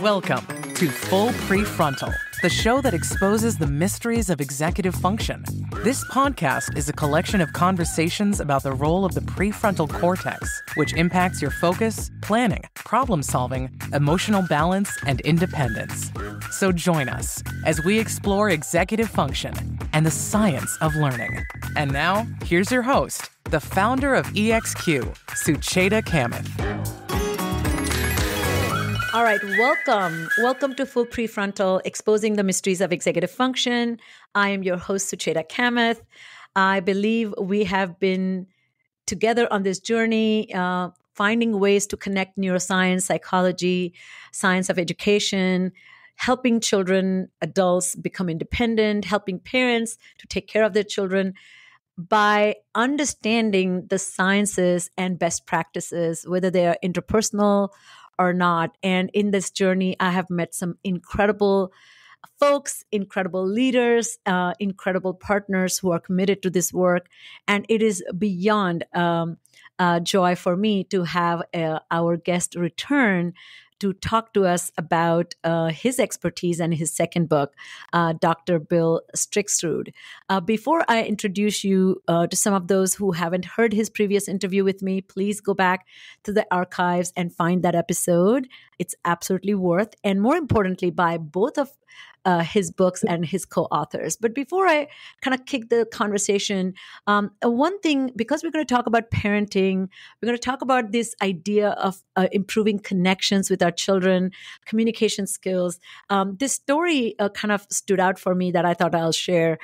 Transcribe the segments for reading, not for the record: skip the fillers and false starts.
Welcome to Full Prefrontal, the show that exposes the mysteries of executive function. This podcast is a collection of conversations about the role of the prefrontal cortex, which impacts your focus, planning, problem-solving, emotional balance, and independence. So join us as we explore executive function and the science of learning. And now, here's your host, the founder of EXQ, Sucheta Kamath. All right, welcome. Welcome to Full Prefrontal, Exposing the Mysteries of Executive Function. I am your host, Sucheta Kamath. I believe we have been together on this journey, finding ways to connect neuroscience, psychology, science of education, helping children, adults become independent, helping parents to take care of their children by understanding the sciences and best practices, whether they are interpersonal or not. And in this journey, I have met some incredible folks, incredible leaders, incredible partners who are committed to this work. And it is beyond joy for me to have our guest return to talk to us about his expertise and his second book, Dr. Bill Stixrud. Before I introduce you to some of those who haven't heard his previous interview with me, please go back to the archives and find that episode. It's absolutely worth, and more importantly, buy both of his books and his co-authors. But before I kind of kick the conversation, one thing, because we're going to talk about parenting, we're going to talk about this idea of improving connections with our children, communication skills. This story kind of stood out for me that I thought I'll share.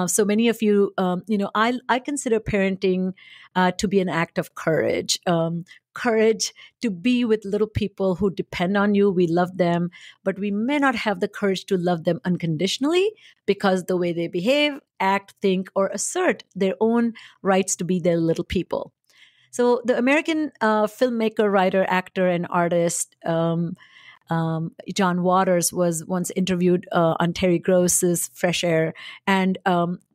So many of you, I consider parenting to be an act of courage. Courage to be with little people who depend on you. We love them, but we may not have the courage to love them unconditionally because the way they behave, act, think, or assert their own rights to be their little people. So the American filmmaker, writer, actor, and artist, John Waters was once interviewed on Terry Gross's Fresh Air. And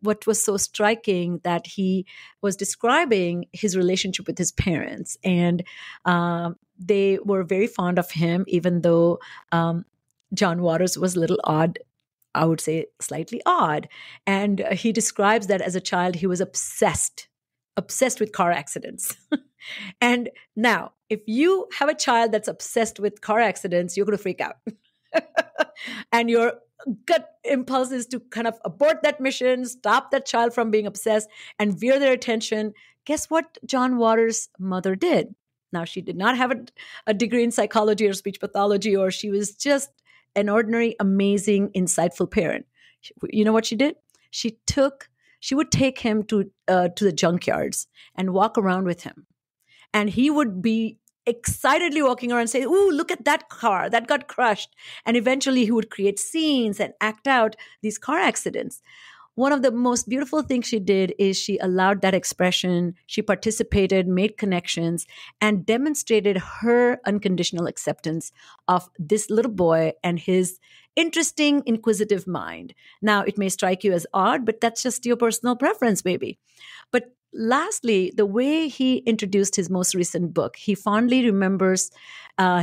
what was so striking that he was describing his relationship with his parents. And they were very fond of him, even though John Waters was a little odd. I would say slightly odd. And he describes that as a child, he was obsessed with car accidents. And now, if you have a child that's obsessed with car accidents, you're going to freak out. And your gut impulse is to kind of abort that mission, stop that child from being obsessed, and veer their attention. Guess what John Waters' mother did? Now, she did not have a degree in psychology or speech pathology, or she was just an ordinary, amazing, insightful parent. You know what she did? She would take him to the junkyards and walk around with him. And he would be excitedly walking around and say, "Ooh, look at that car that got crushed." And eventually he would create scenes and act out these car accidents. One of the most beautiful things she did is she allowed that expression. She participated, made connections, and demonstrated her unconditional acceptance of this little boy and his interesting, inquisitive mind. Now, it may strike you as odd, but that's just your personal preference, maybe. But lastly, the way he introduced his most recent book, he fondly remembers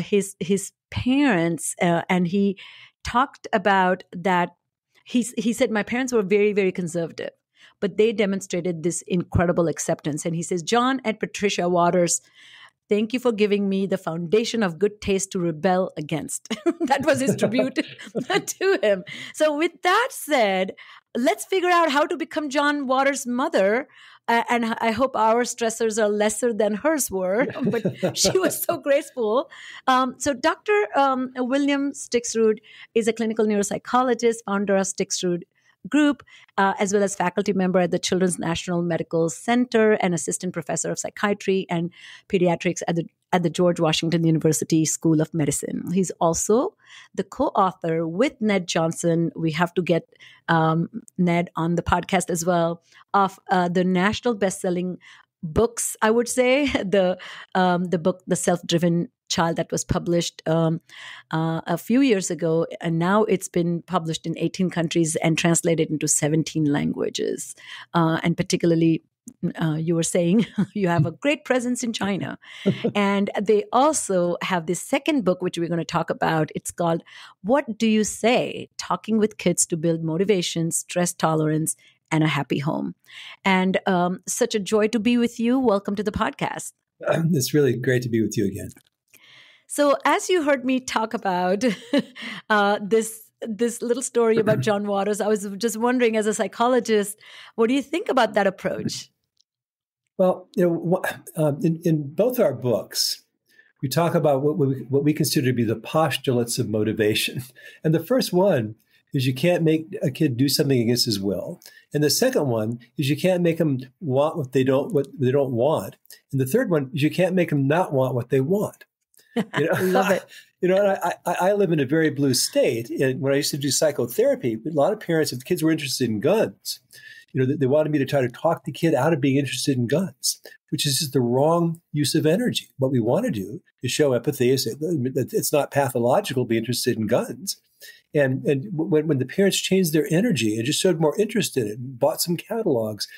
his parents, and he talked about that. He said, "My parents were very, very conservative, but they demonstrated this incredible acceptance." And he says, "John and Patricia Waters, thank you for giving me the foundation of good taste to rebel against." That was his tribute to him. So with that said, let's figure out how to become John Waters' mother. And I hope our stressors are lesser than hers were, but she was so graceful. So Dr. William Stixrud is a clinical neuropsychologist, founder of Stixrud Group, as well as faculty member at the Children's National Medical Center and assistant professor of psychiatry and pediatrics at the George Washington University School of Medicine. He's also the co-author with Ned Johnson. We have to get Ned on the podcast as well, of the national best-selling books, I would say, the book, The Self-Driven Child, that was published a few years ago, and now it's been published in 18 countries and translated into 17 languages. And particularly you were saying you have a great presence in China. And they also have this second book, which we're going to talk about. It's called What Do You Say? Talking with Kids to Build Motivation, Stress Tolerance, and a Happy Home. And such a joy to be with you. Welcome to the podcast. It's really great to be with you again. So, as you heard me talk about this little story about John Waters, I was just wondering, as a psychologist, what do you think about that approach? Well, in both our books, we talk about what we consider to be the postulates of motivation. And the first one is you can't make a kid do something against his will. And the second one is you can't make them want what they don't want. And the third one is you can't make them not want what they want. Love it. And I live in a very blue state. And when I used to do psychotherapy, a lot of parents, if the kids were interested in guns, they wanted me to try to talk the kid out of being interested in guns, which is just the wrong use of energy. What we want to do is show empathy. It's not pathological to be interested in guns. And when the parents changed their energy and just showed more interest in it, and bought some catalogs,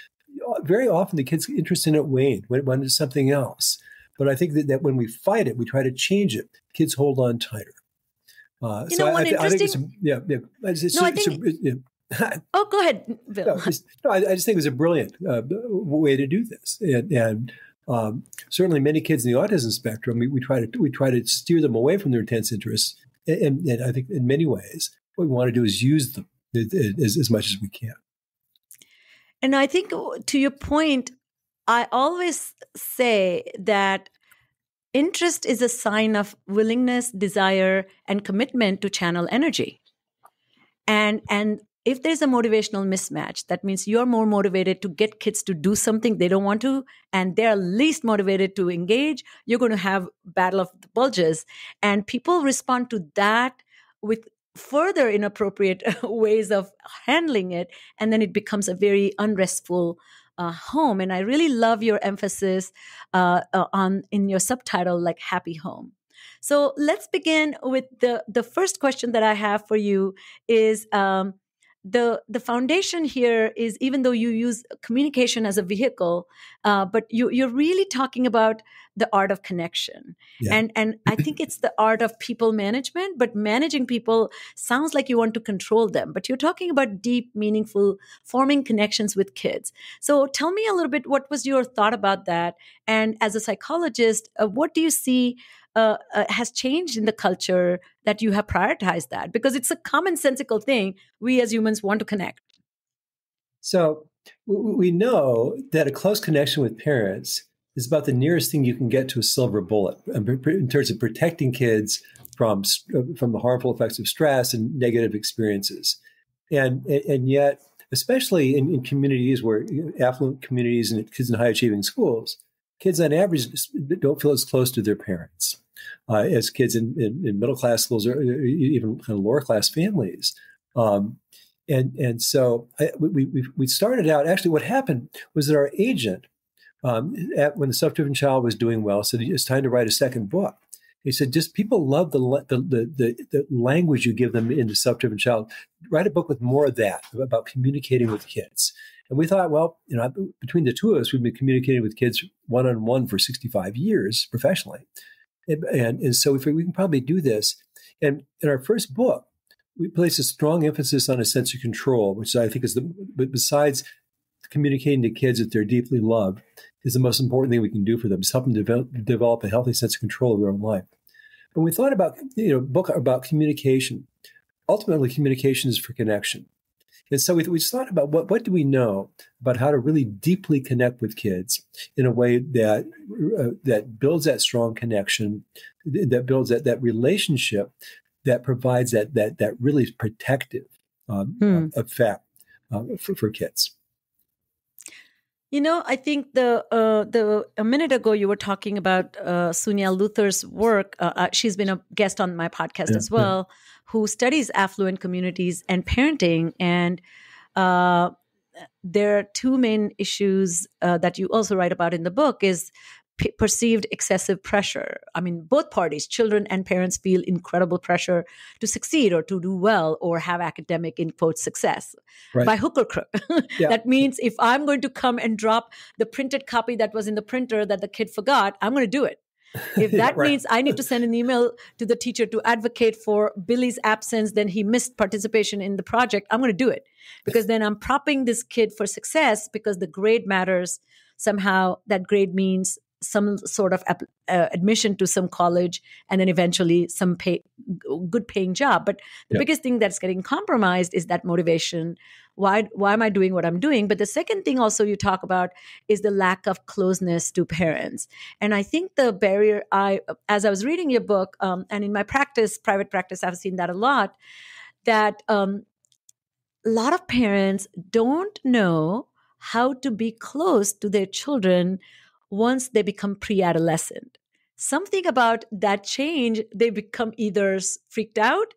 very often the kids' interest in it waned, went into something else. But I think that when we fight it, we try to change it. Kids hold on tighter. I go ahead, Bill. I just think it was a brilliant way to do this, and certainly many kids in the autism spectrum, we try to steer them away from their intense interests, and I think in many ways what we want to do is use them as much as we can. And I think, to your point, I always say that interest is a sign of willingness, desire, and commitment to channel energy. And if there's a motivational mismatch, that means you're more motivated to get kids to do something they don't want to, and they're least motivated to engage, you're going to have battle of the bulges. And people respond to that with further inappropriate ways of handling it. And then it becomes a very unrestful home. And I really love your emphasis in your subtitle, like Happy Home. So let's begin with the first question that I have for you is the foundation here is, even though you use communication as a vehicle, but you're really talking about the art of connection. Yeah. And I think it's the art of people management, but managing people sounds like you want to control them, but you're talking about deep, meaningful, forming connections with kids. So tell me a little bit, what was your thought about that? And as a psychologist, what do you see has changed in the culture that you have prioritized that? Because it's a commonsensical thing. We as humans want to connect. So we know that a close connection with parents is about the nearest thing you can get to a silver bullet in terms of protecting kids from the harmful effects of stress and negative experiences. And yet, especially in communities where affluent communities and kids in high achieving schools, kids on average don't feel as close to their parents as kids in middle class schools or even kind of lower class families. And so we started out, actually what happened was that our agent, when the Self-Driven Child was doing well, said it's time to write a second book. He said, just people love the language you give them in the Self-Driven Child. Write a book with more of that, about communicating with kids. And we thought, well, between the two of us, we've been communicating with kids one-on-one for 65 years professionally. And so we figured we can probably do this. And in our first book, we place a strong emphasis on a sense of control, which I think is besides communicating to kids that they're deeply loved, is the most important thing we can do for them, is help them develop a healthy sense of control of their own life. When we thought about, book about communication, ultimately communication is for connection. And so we thought about what do we know about how to really deeply connect with kids in a way that builds that strong connection, that builds that relationship, that provides that really protective effect for kids. I think a minute ago you were talking about Sunia Luther's work. She's been a guest on my podcast as well, who studies affluent communities and parenting. And there are two main issues that you also write about in the book is perceived excessive pressure. I mean, both parties, children and parents, feel incredible pressure to succeed or to do well or have academic, in quote, success Right. by hook or crook. Yeah. That means if I'm going to come and drop the printed copy that was in the printer that the kid forgot, I'm going to do it. If that right. means I need to send an email to the teacher to advocate for Billy's absence, then he missed participation in the project, I'm going to do it. Because then I'm propping this kid for success because the grade matters. Somehow that grade means some sort of admission to some college and then eventually some good paying job. But the biggest thing that's getting compromised is that motivation. Why am I doing what I'm doing? But the second thing also you talk about is the lack of closeness to parents. And I think the barrier, as I was reading your book, and in my practice, private practice, I've seen that a lot, that a lot of parents don't know how to be close to their children once they become pre-adolescent. Something about that change, they become either freaked out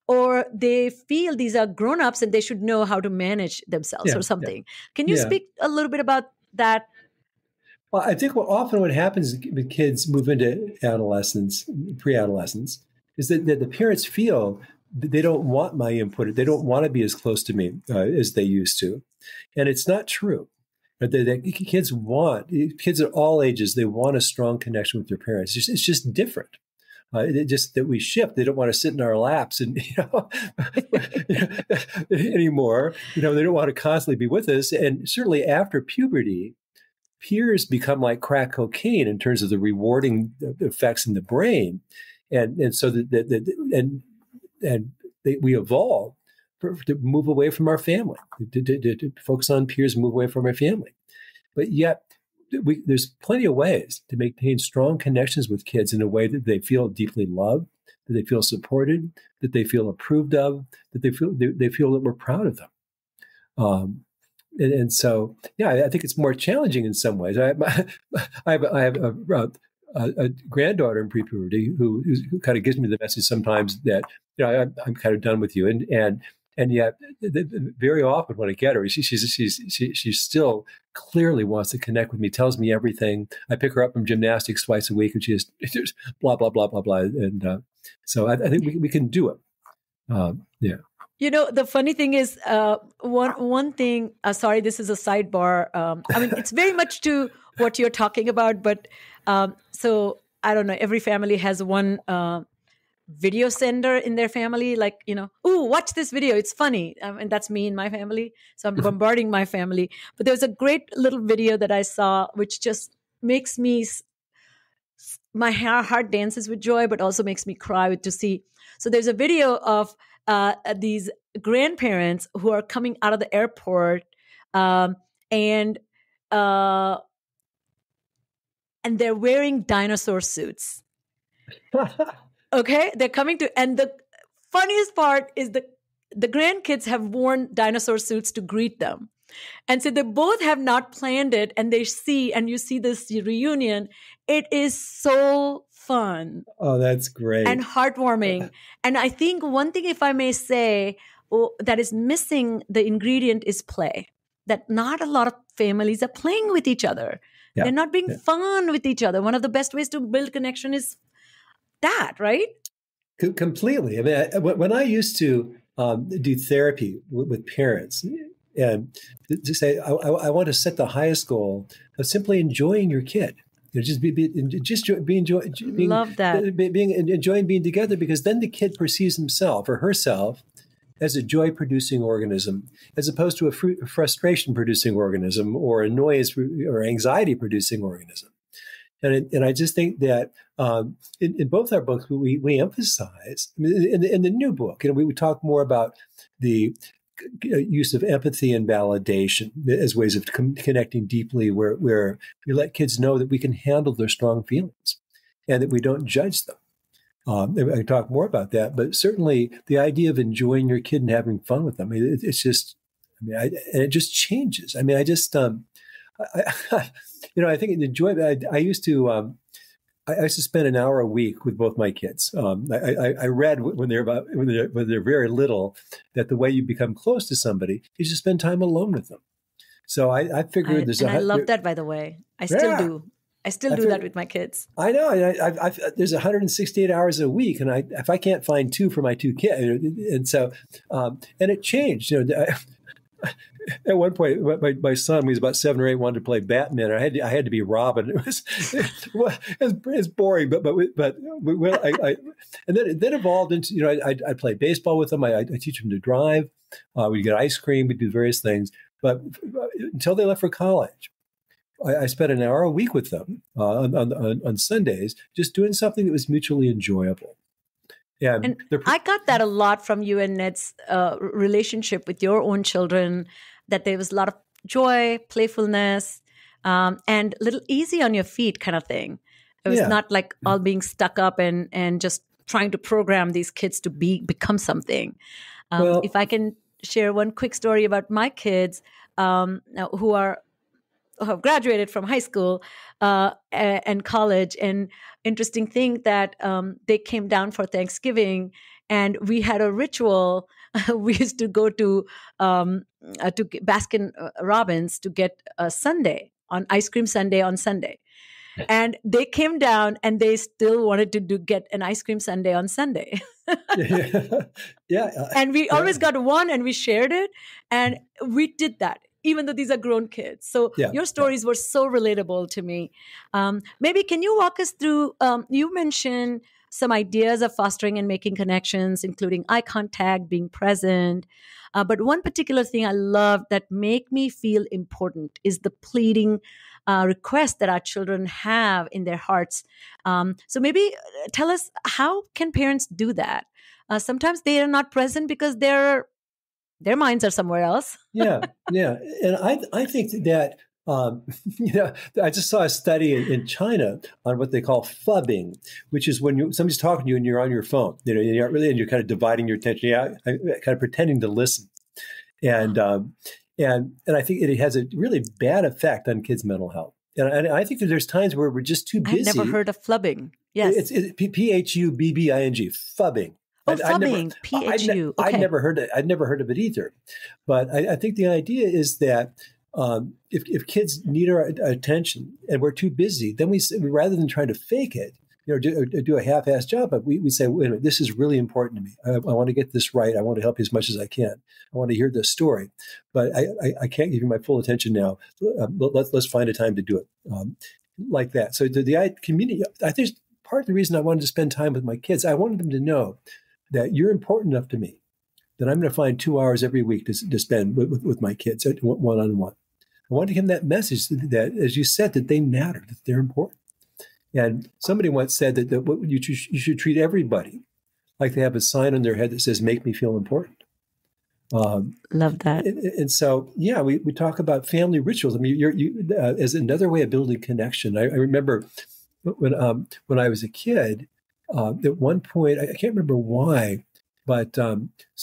or they feel these are grown-ups and they should know how to manage themselves or something. Can you speak a little bit about that? Well, I think often what happens when kids move into adolescence, pre-adolescence, is that the parents feel that they don't want my input. They don't want to be as close to me as they used to. And it's not true. Kids at all ages, they want a strong connection with their parents. It's just different. Just that we shift. They don't want to sit in our laps and anymore. They don't want to constantly be with us. And certainly after puberty, peers become like crack cocaine in terms of the rewarding effects in the brain, and so we evolve to move away from our family, to focus on peers, move away from our family. But yet, there's plenty of ways to maintain strong connections with kids in a way that they feel deeply loved, that they feel supported, that they feel approved of, that they feel that we're proud of them. And so, I think it's more challenging in some ways. I have a granddaughter in pre-puberty who kind of gives me the message sometimes that I'm kind of done with you, and yet very often when I get her, she still clearly wants to connect with me, tells me everything. I pick her up from gymnastics twice a week, and she just blah blah blah blah blah, and so I think we can do it. The funny thing is, one thing. Sorry, this is a sidebar. I mean, it's very much to what you're talking about, but so I don't know. Every family has one video sender in their family, like, ooh, watch this video, it's funny. And that's me in my family. So I'm bombarding my family. But there's a great little video that I saw, which just makes me, my heart dances with joy, but also makes me cry to see. So there's a video of these grandparents who are coming out of the airport and they're wearing dinosaur suits. Okay, they're coming to, and the funniest part is the grandkids have worn dinosaur suits to greet them. And so they both have not planned it, and you see this reunion. It is so fun. Oh, that's great. And heartwarming. And I think one thing, if I may say, that is missing, the ingredient is play. That not a lot of families are playing with each other. Yeah. They're not being fun with each other. One of the best ways to build connection is that, right? Completely. I mean, when I used to do therapy with parents, and to say, I want to set the highest goal of simply enjoying your kid. Love that. Enjoying being together, because then the kid perceives himself or herself as a joy-producing organism, as opposed to a frustration-producing organism or annoyance or anxiety-producing organism. And I just think that in both our books, we emphasize, in the new book, we would talk more about the use of empathy and validation as ways of connecting deeply, where we let kids know that we can handle their strong feelings and that we don't judge them. I talk more about that, but certainly the idea of enjoying your kid and having fun with them, it's just, and it just changes. I just, I think I used to spend an hour a week with both my kids. I read when they're very little that the way you become close to somebody is to spend time alone with them. So I figured I love that, by the way. I still do. I still do that with my kids. I know. There's 168 hours a week, and if I can't find 2 for my 2 kids, and so, and it changed. At one point, my son, when he was about 7 or 8, wanted to play Batman. And I had to be Robin. It was boring, but and then it evolved into I play baseball with them. I teach them to drive. We get ice cream. We do various things. But until they left for college, I spent an hour a week with them on Sundays, just doing something that was mutually enjoyable. And I got that a lot from you and Ned's relationship with your own children, that there was a lot of joy, playfulness, and a little easy on your feet kind of thing. It was not like all being stuck up and just trying to program these kids to become something. If I can share one quick story about my kids who have graduated from high school and college. And interesting thing that they came down for Thanksgiving, and we had a ritual. We used to go to Baskin Robbins to get a sundae on ice cream sundae on Sunday. And they came down and they still wanted to get an ice cream sundae on Sunday. And we always got one and we shared it. And we did that, even though these are grown kids. So your stories were so relatable to me. Maybe can you walk us through, you mentioned some ideas of fostering and making connections, including eye contact, being present. But one particular thing I love that make me feel important is the pleading request that our children have in their hearts. So maybe tell us, how can parents do that? Sometimes they are not present because their minds are somewhere else. And I think that I just saw a study in China on what they call phubbing, which is when somebody's talking to you and you're on your phone, you're really, and you're kind of dividing your attention, kind of pretending to listen, and I think it has a really bad effect on kids' mental health. And I think that there's times where we're just too busy. I've never heard of phubbing. Yes, it's Phubbing, phubbing. Phubbing, Phu. I'd never heard it. I'd never heard of it either. But I think the idea is that if kids need our attention and we're too busy, then we rather than trying to fake it, do a half-assed job, but we say, wait a minute, this is really important to me. I want to get this right. I want to help you as much as I can. I want to hear this story, but I can't give you my full attention now. Let's find a time to do it like that. So the community, I think part of the reason I wanted to spend time with my kids, I wanted them to know that you're important enough to me that I'm going to find 2 hours every week to spend with my kids one-on-one. I wanted to give them that message that, as you said, that they matter, that they're important. And somebody once said that you should treat everybody like they have a sign on their head that says, "Make me feel important." Love that. And so, we talk about family rituals. I mean, as another way of building connection. I remember when I was a kid, at one point, I can't remember why, but I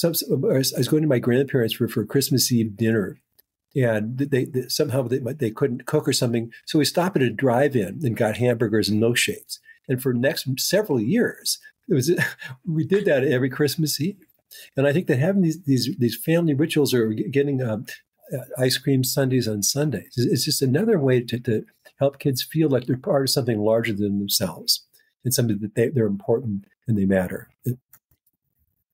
was going to my grandparents for Christmas Eve dinner. And they somehow couldn't cook or something. So we stopped at a drive-in and got hamburgers and milkshakes. And for the next several years, we did that every Christmas Eve. And I think that having these family rituals or getting ice cream sundaes on Sundays is just another way to help kids feel like they're part of something larger than themselves and something that they're important and they matter.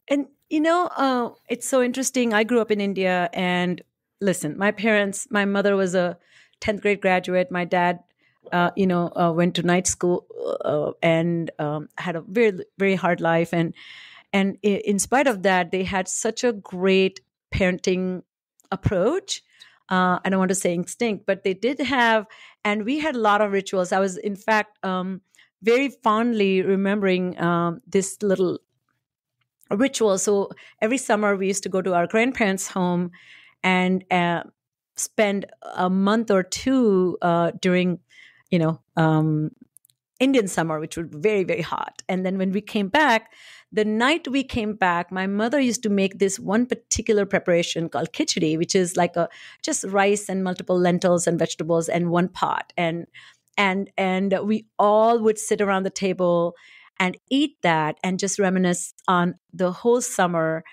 And, it's so interesting. I grew up in India, and listen, my mother was a 10th grade graduate. My dad, went to night school and had a very, very hard life. And in spite of that, they had such a great parenting approach. I don't want to say instinct, but they did have, and we had a lot of rituals. I was, in fact, very fondly remembering this little ritual. So every summer we used to go to our grandparents' home and spend a month or two during, Indian summer, which was very, very hot. And then when we came back, the night we came back, my mother used to make this one particular preparation called khichdi, which is like just rice and multiple lentils and vegetables and one pot. And we all would sit around the table and eat that and just reminisce on the whole summer.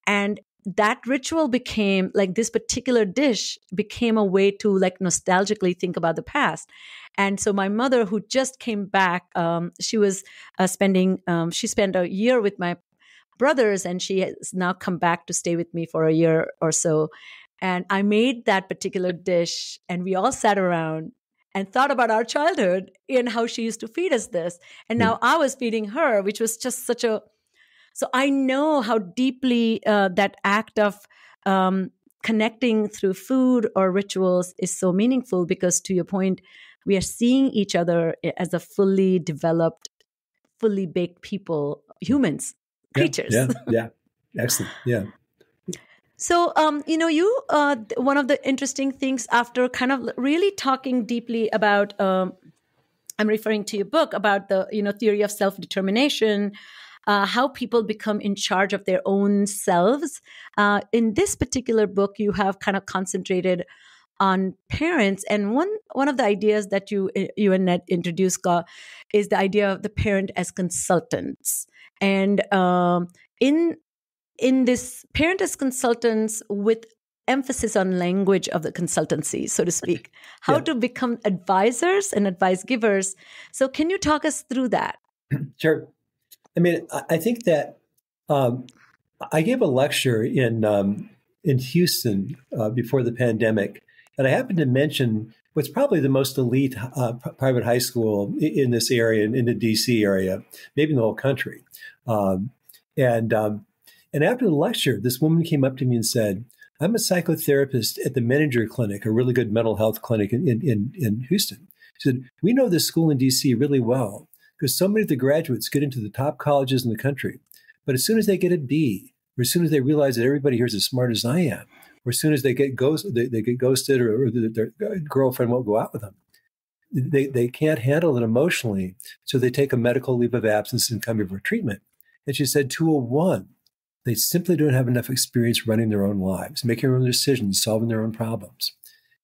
And that ritual became like this particular dish became a way to like nostalgically think about the past. And so my mother, who just came back, she was she spent a year with my brothers, and she has now come back to stay with me for a year or so. And I made that particular dish, and we all sat around and thought about our childhood and how she used to feed us this. And now I was feeding her, which was just such a, so I know how deeply that act of connecting through food or rituals is so meaningful, because to your point, we are seeing each other as a fully developed, fully baked people, humans, creatures. Yeah. Excellent. Yeah. So, one of the interesting things after kind of really talking deeply about, I'm referring to your book about the, theory of self-determination, how people become in charge of their own selves. In this particular book, you have kind of concentrated on parents, and one of the ideas that you and Ned introduced is the idea of the parent as consultants, and in this parent as consultants with emphasis on language of the consultancy, so to speak, how to become advisors and advice givers. So can you talk us through that? Sure. I mean, I think that I gave a lecture in Houston before the pandemic, and I happened to mention what's probably the most elite private high school in this area, in the DC area, maybe in the whole country. And after the lecture, this woman came up to me and said, "I'm a psychotherapist at the Manager Clinic, a really good mental health clinic in Houston." She said, "We know this school in DC really well because so many of the graduates get into the top colleges in the country. But as soon as they get a B, or as soon as they realize that everybody here is as smart as I am, or as soon as they get ghosted or their girlfriend won't go out with them, they can't handle it emotionally. So they take a medical leave of absence and come here for treatment." And she said, 201, they simply don't have enough experience running their own lives, making their own decisions, solving their own problems.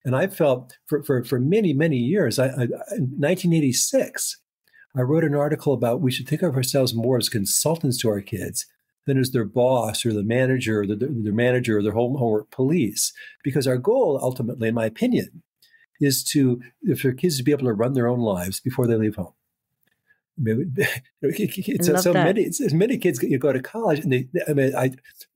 And I felt for many, many years, in 1986, I wrote an article about we should think of ourselves more as consultants to our kids than as their boss or the manager or their manager or their homework police. Because our goal, ultimately, in my opinion, is for kids to be able to run their own lives before they leave home. Many kids go to college, and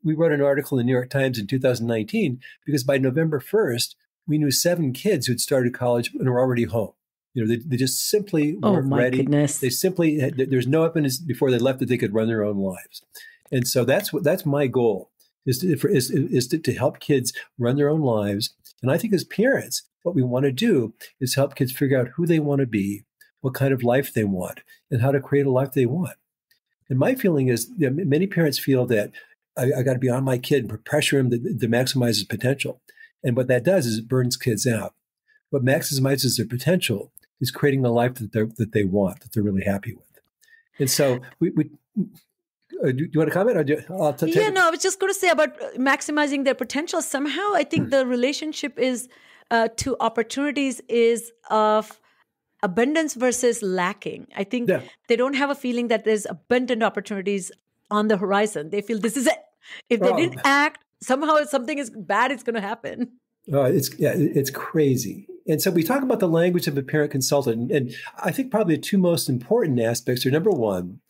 we wrote an article in the New York Times in 2019 because by November 1st, we knew 7 kids who'd started college and were already home. They just simply weren't ready. Goodness. They simply there's no evidence before they left that they could run their own lives, and so that's my goal is to help kids run their own lives. And I think as parents, what we want to do is help kids figure out who they want to be, what kind of life they want, and how to create a life they want. And my feeling is many parents feel that I got to be on my kid and pressure him to maximize his potential. And what that does is it burns kids out. What maximizes their potential is creating a life that they want, that they're really happy with. And so do you want to comment? Or I was just going to say about maximizing their potential. Somehow I think the relationship is to opportunities is of abundance versus lacking. I think they don't have a feeling that there's abundant opportunities on the horizon. They feel this is it. If they didn't act, somehow something is bad is going to happen. It's crazy. And so we talk about the language of a parent consultant. And I think probably the 2 most important aspects are, number one,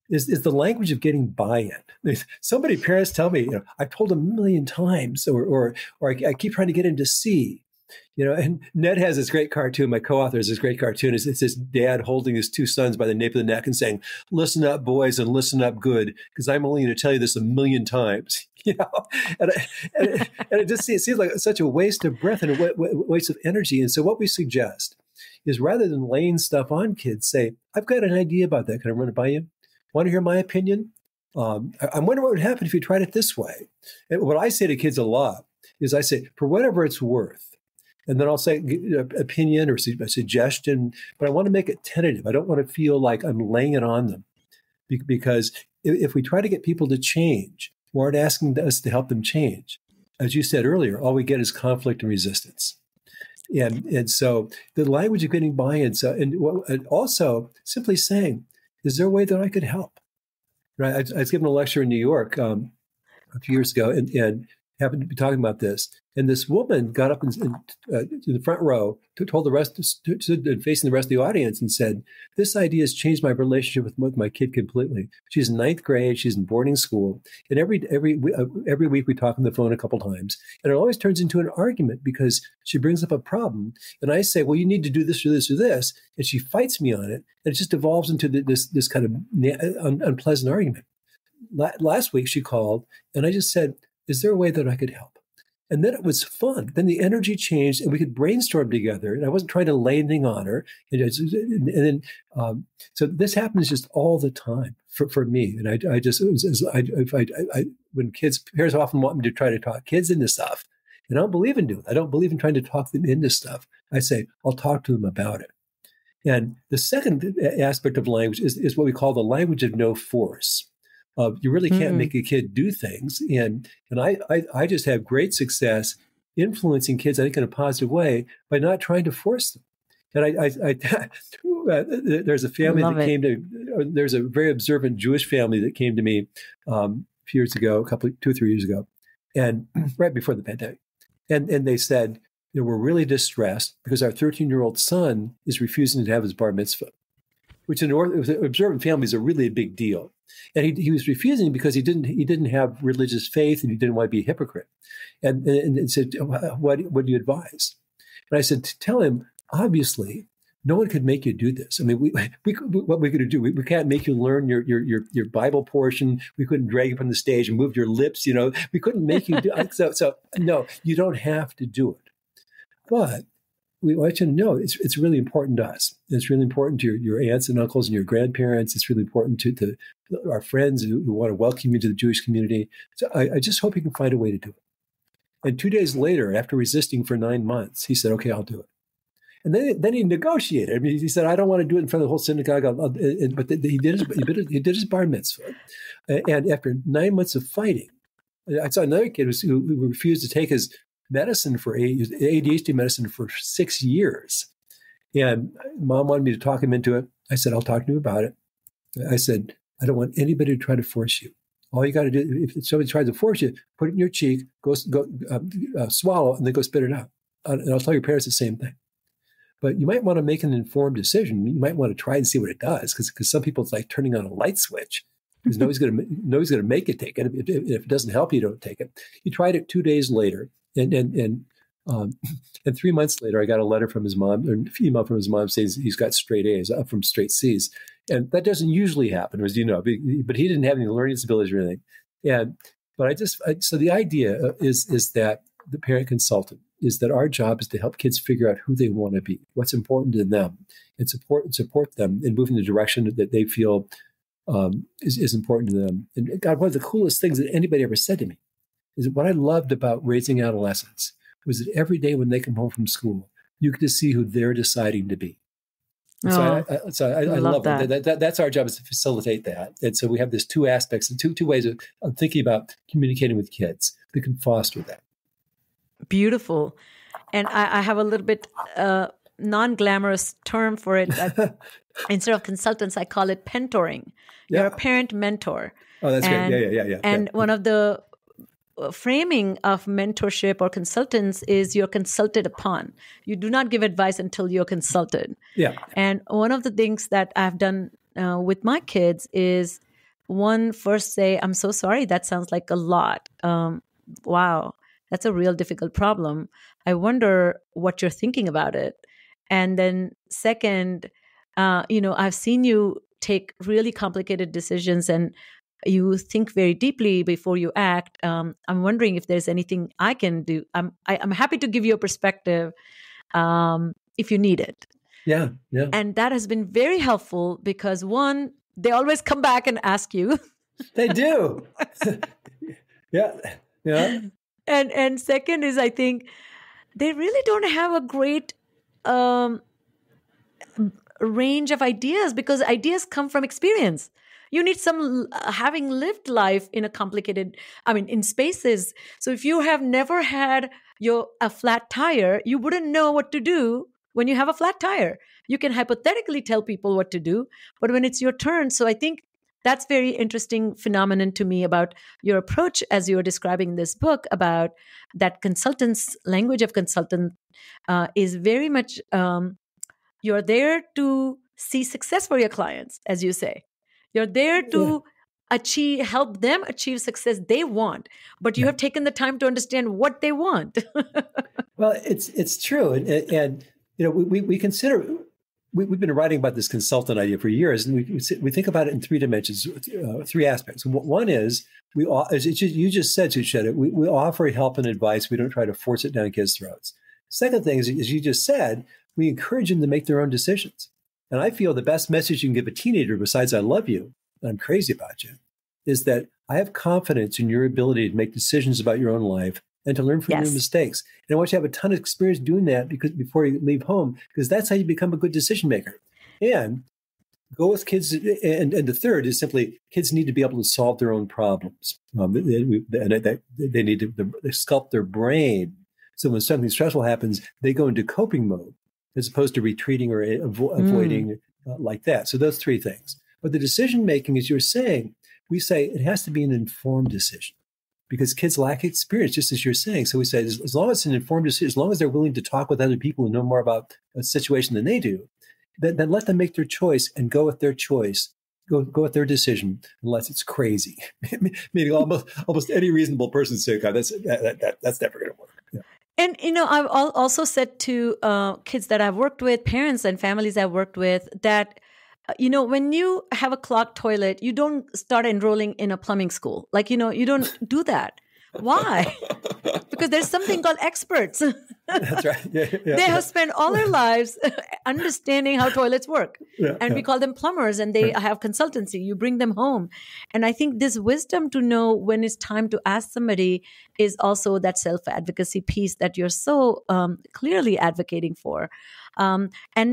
is the language of getting buy-in. So many parents tell me, I've told them 1 million times, or I keep trying to get him to see. And Ned has this great cartoon. My co-author has this great cartoon. It's his dad holding his 2 sons by the nape of the neck and saying, "Listen up, boys, and listen up good, because I'm only going to tell you this 1 million times." And it seems like such a waste of breath and a waste of energy. And so what we suggest is rather than laying stuff on kids, say, "I've got an idea about that. Can I run it by you? Want to hear my opinion? I wonder what would happen if you tried it this way." And what I say to kids a lot is I say, for whatever it's worth, and then I'll say opinion or a suggestion, but I want to make it tentative. I don't want to feel like I'm laying it on them, because if we try to get people to change, we aren't asking us to help them change. As you said earlier, all we get is conflict and resistance. And so the language of getting buy-in, and also simply saying, is there a way that I could help? Right? I was giving a lecture in New York a few years ago, and happened to be talking about this. And this woman got up in the front row, told the rest, stood facing the rest of the audience, and said, "This idea has changed my relationship with my kid completely. She's in ninth grade. She's in boarding school, and every week we talk on the phone a couple times, and it always turns into an argument because she brings up a problem, and I say, well, you need to do this or this or this, and she fights me on it, and it just evolves into this kind of unpleasant argument. Last week she called, and I just said, is there a way that I could help? And then it was fun. Then the energy changed, and we could brainstorm together. And I wasn't trying to lay anything on her. So this happens just all the time for me. And when parents often want me to try to talk kids into stuff, and I don't believe in doing it. I don't believe in trying to talk them into stuff. I say I'll talk to them about it. And the second aspect of language is what we call the language of no force. You really can't make a kid do things. And I just have great success influencing kids, I think, in a positive way by not trying to force them. And there's a family there's a very observant Jewish family that came to me a few years ago, 2 or 3 years ago, and right before the pandemic. And they said, we're really distressed because our 13-year-old son is refusing to have his bar mitzvah, which in observant families is a really big deal. And he was refusing because he didn't have religious faith and he didn't want to be a hypocrite. And said, what do you advise? And I said, tell him, obviously, no one could make you do this. I mean, what we're going to do, we can't make you learn your Bible portion. We couldn't drag you up on the stage and move your lips. We couldn't make you do it. So no, you don't have to do it. But we want you to know it's really important to us. It's really important to your aunts and uncles and your grandparents. It's really important to our friends who want to welcome you to the Jewish community. So I just hope you can find a way to do it. And 2 days later, after resisting for 9 months, he said, okay, I'll do it. And then he negotiated. I mean, he said, I don't want to do it in front of the whole synagogue. But he did his bar mitzvah. And after 9 months of fighting, I saw another kid who refused to take his medicine for ADHD medicine for 6 years. And mom wanted me to talk him into it. I said, I'll talk to him about it. I said, I don't want anybody to try to force you. All you got to do, if somebody tries to force you, put it in your cheek, go swallow, and then go spit it out. And I'll tell your parents the same thing. But you might want to make an informed decision. You might want to try and see what it does, because some people, it's like turning on a light switch. Because nobody's going to make you take it. If it doesn't help you, don't take it. He tried it 2 days later. And 3 months later, I got a letter from his mom, or an email from his mom, saying he's got straight A's, up from straight C's. And that doesn't usually happen, as you know, but he didn't have any learning disabilities or anything. So the idea is that the parent consultant is that our job is to help kids figure out who they want to be, what's important to them, and support them in moving the direction that they feel is important to them. And God, one of the coolest things that anybody ever said to me is that what I loved about raising adolescents was that every day when they come home from school, you get to see who they're deciding to be. So I love that. That's our job, is to facilitate that. And so we have these two aspects and two ways of thinking about communicating with kids that can foster that. Beautiful. And I have a little bit non-glamorous term for it. Instead of consultants, I call it pentoring. You're a parent mentor. Oh, that's great. Yeah. And one of the framing of mentorship or consultants is you're consulted upon. You do not give advice until you're consulted. Yeah. And one of the things that I've done with my kids is first say, I'm so sorry, that sounds like a lot. Wow, that's a real difficult problem. I wonder what you're thinking about it. And then second, I've seen you take really complicated decisions and you think very deeply before you act. I'm wondering if there's anything I can do. I'm happy to give you a perspective if you need it. Yeah. And that has been very helpful because one, they always come back and ask you. They do. Yeah. And second is, I think they really don't have a great range of ideas because ideas come from experience. You need some having lived life in in spaces. So if you have never had a flat tire, you wouldn't know what to do when you have a flat tire. You can hypothetically tell people what to do, but when it's your turn. So I think that's very interesting phenomenon to me about your approach as you were describing in this book about that consultants language of consultant is very much you're there to see success for your clients, as you say. You're there to help them achieve success they want, but you have taken the time to understand what they want. Well, it's true, and we consider we've been writing about this consultant idea for years, and we think about it in three dimensions, three aspects. One is as you just said, Sucheta, we offer help and advice. We don't try to force it down kids' throats. Second thing is, as you just said, we encourage them to make their own decisions. And I feel the best message you can give a teenager, besides "I love you, I'm crazy about you," is that I have confidence in your ability to make decisions about your own life and to learn from your mistakes. And I want you to have a ton of experience doing that before you leave home, because that's how you become a good decision maker. And go with kids. And the third is simply kids need to be able to solve their own problems. They need to sculpt their brain. So when something stressful happens, they go into coping mode as opposed to retreating or avoiding like that. So those three things. But the decision making, as you're saying, we say it has to be an informed decision because kids lack experience, just as you're saying. So we say as long as it's an informed decision, as long as they're willing to talk with other people who know more about a situation than they do, then let them make their choice and go with their choice. Go with their decision, unless it's crazy. Meaning almost any reasonable person say, "God, that's never going to work." Yeah. And, I've also said to kids that I've worked with, parents and families I've worked with, that, when you have a clogged toilet, you don't start enrolling in a plumbing school. Like, you don't do that. Why? Because there's something called experts. That's right. Yeah, they have spent all their lives understanding how toilets work. We call them plumbers, and they have consultancy. You bring them home. And I think this wisdom to know when it's time to ask somebody is also that self-advocacy piece that you're so clearly advocating for. And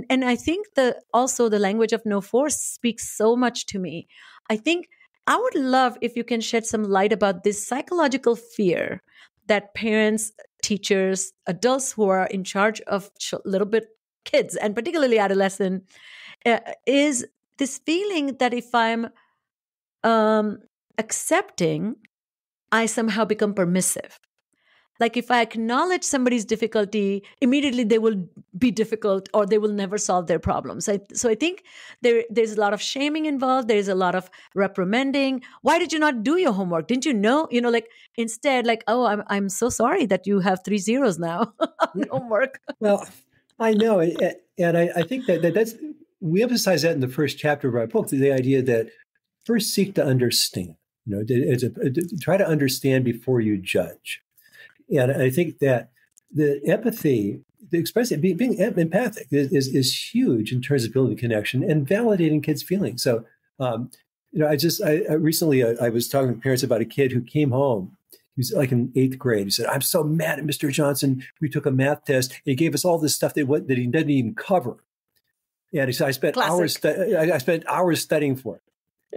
I think also the language of no force speaks so much to me. I think I would love if you can shed some light about this psychological fear that parents, teachers, adults who are in charge of little bit kids, and particularly adolescent, is this feeling that if I'm accepting, I somehow become permissive. Like if I acknowledge somebody's difficulty, immediately they will be difficult or they will never solve their problems. So I think there's a lot of shaming involved. There's a lot of reprimanding. Why did you not do your homework? Didn't you know? Instead, oh, I'm so sorry that you have 3 zeros now on homework. Well, I know. And I think that's, we emphasize that in the first chapter of our book, the idea that first seek to understand, try to understand before you judge. And I think that the empathy, being empathic is huge in terms of building connection and validating kids' feelings. So, I recently was talking to parents about a kid who came home. He was like in 8th grade. He said, "I'm so mad at Mr. Johnson. We took a math test. And he gave us all this stuff that he didn't even cover." And he said, I spent hours studying for it.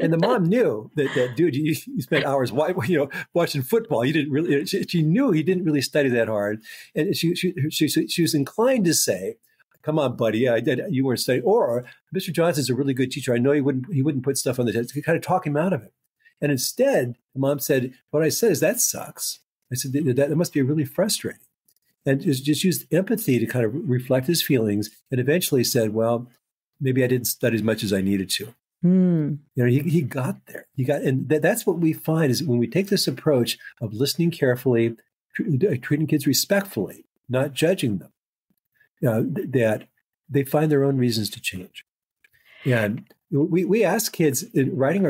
And the mom knew that dude, you spent hours, watching football. You didn't really. She knew he didn't really study that hard, and she was inclined to say, "Come on, buddy, you weren't studying." Or Mr. Johnson's a really good teacher. I know he wouldn't put stuff on the test. To kind of talk him out of it. And instead, the mom said, "What I said is that sucks." I said that must be really frustrating, and just used empathy to kind of reflect his feelings, and eventually said, "Well, maybe I didn't study as much as I needed to." He got there. And that's what we find is when we take this approach of listening carefully, treating kids respectfully, not judging them, that they find their own reasons to change. And we ask kids in writing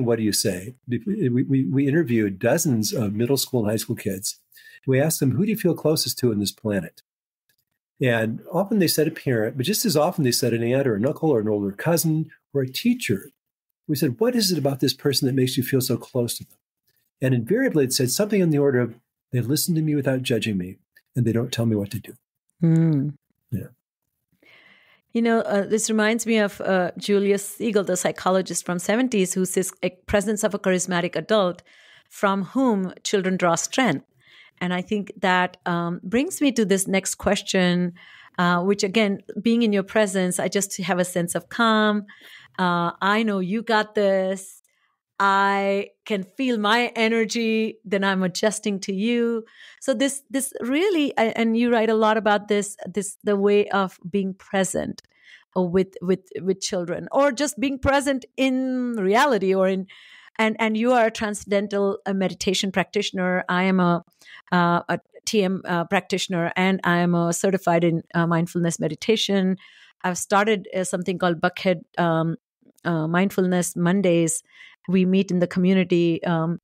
what do you say? We interviewed dozens of middle school and high school kids. We asked them, who do you feel closest to on this planet? And often they said a parent, but just as often they said an aunt or an uncle or an older cousin or a teacher. We said, what is it about this person that makes you feel so close to them? And invariably it said something in the order of, they listen to me without judging me, and they don't tell me what to do. Yeah. This reminds me of Julius Siegel, the psychologist from 70s, who says a presence of a charismatic adult from whom children draw strength. And I think that brings me to this next question. which again, being in your presence, I just have a sense of calm. I know you got this. I can feel my energy, then I'm adjusting to you. So this really, and you write a lot about this, the way of being present with children, or just being present in reality, or in, and you are a transcendental meditation practitioner. I am a TM practitioner, and I am a certified in mindfulness meditation. I've started something called Buckhead Mindfulness Mondays. We meet in the community. I'm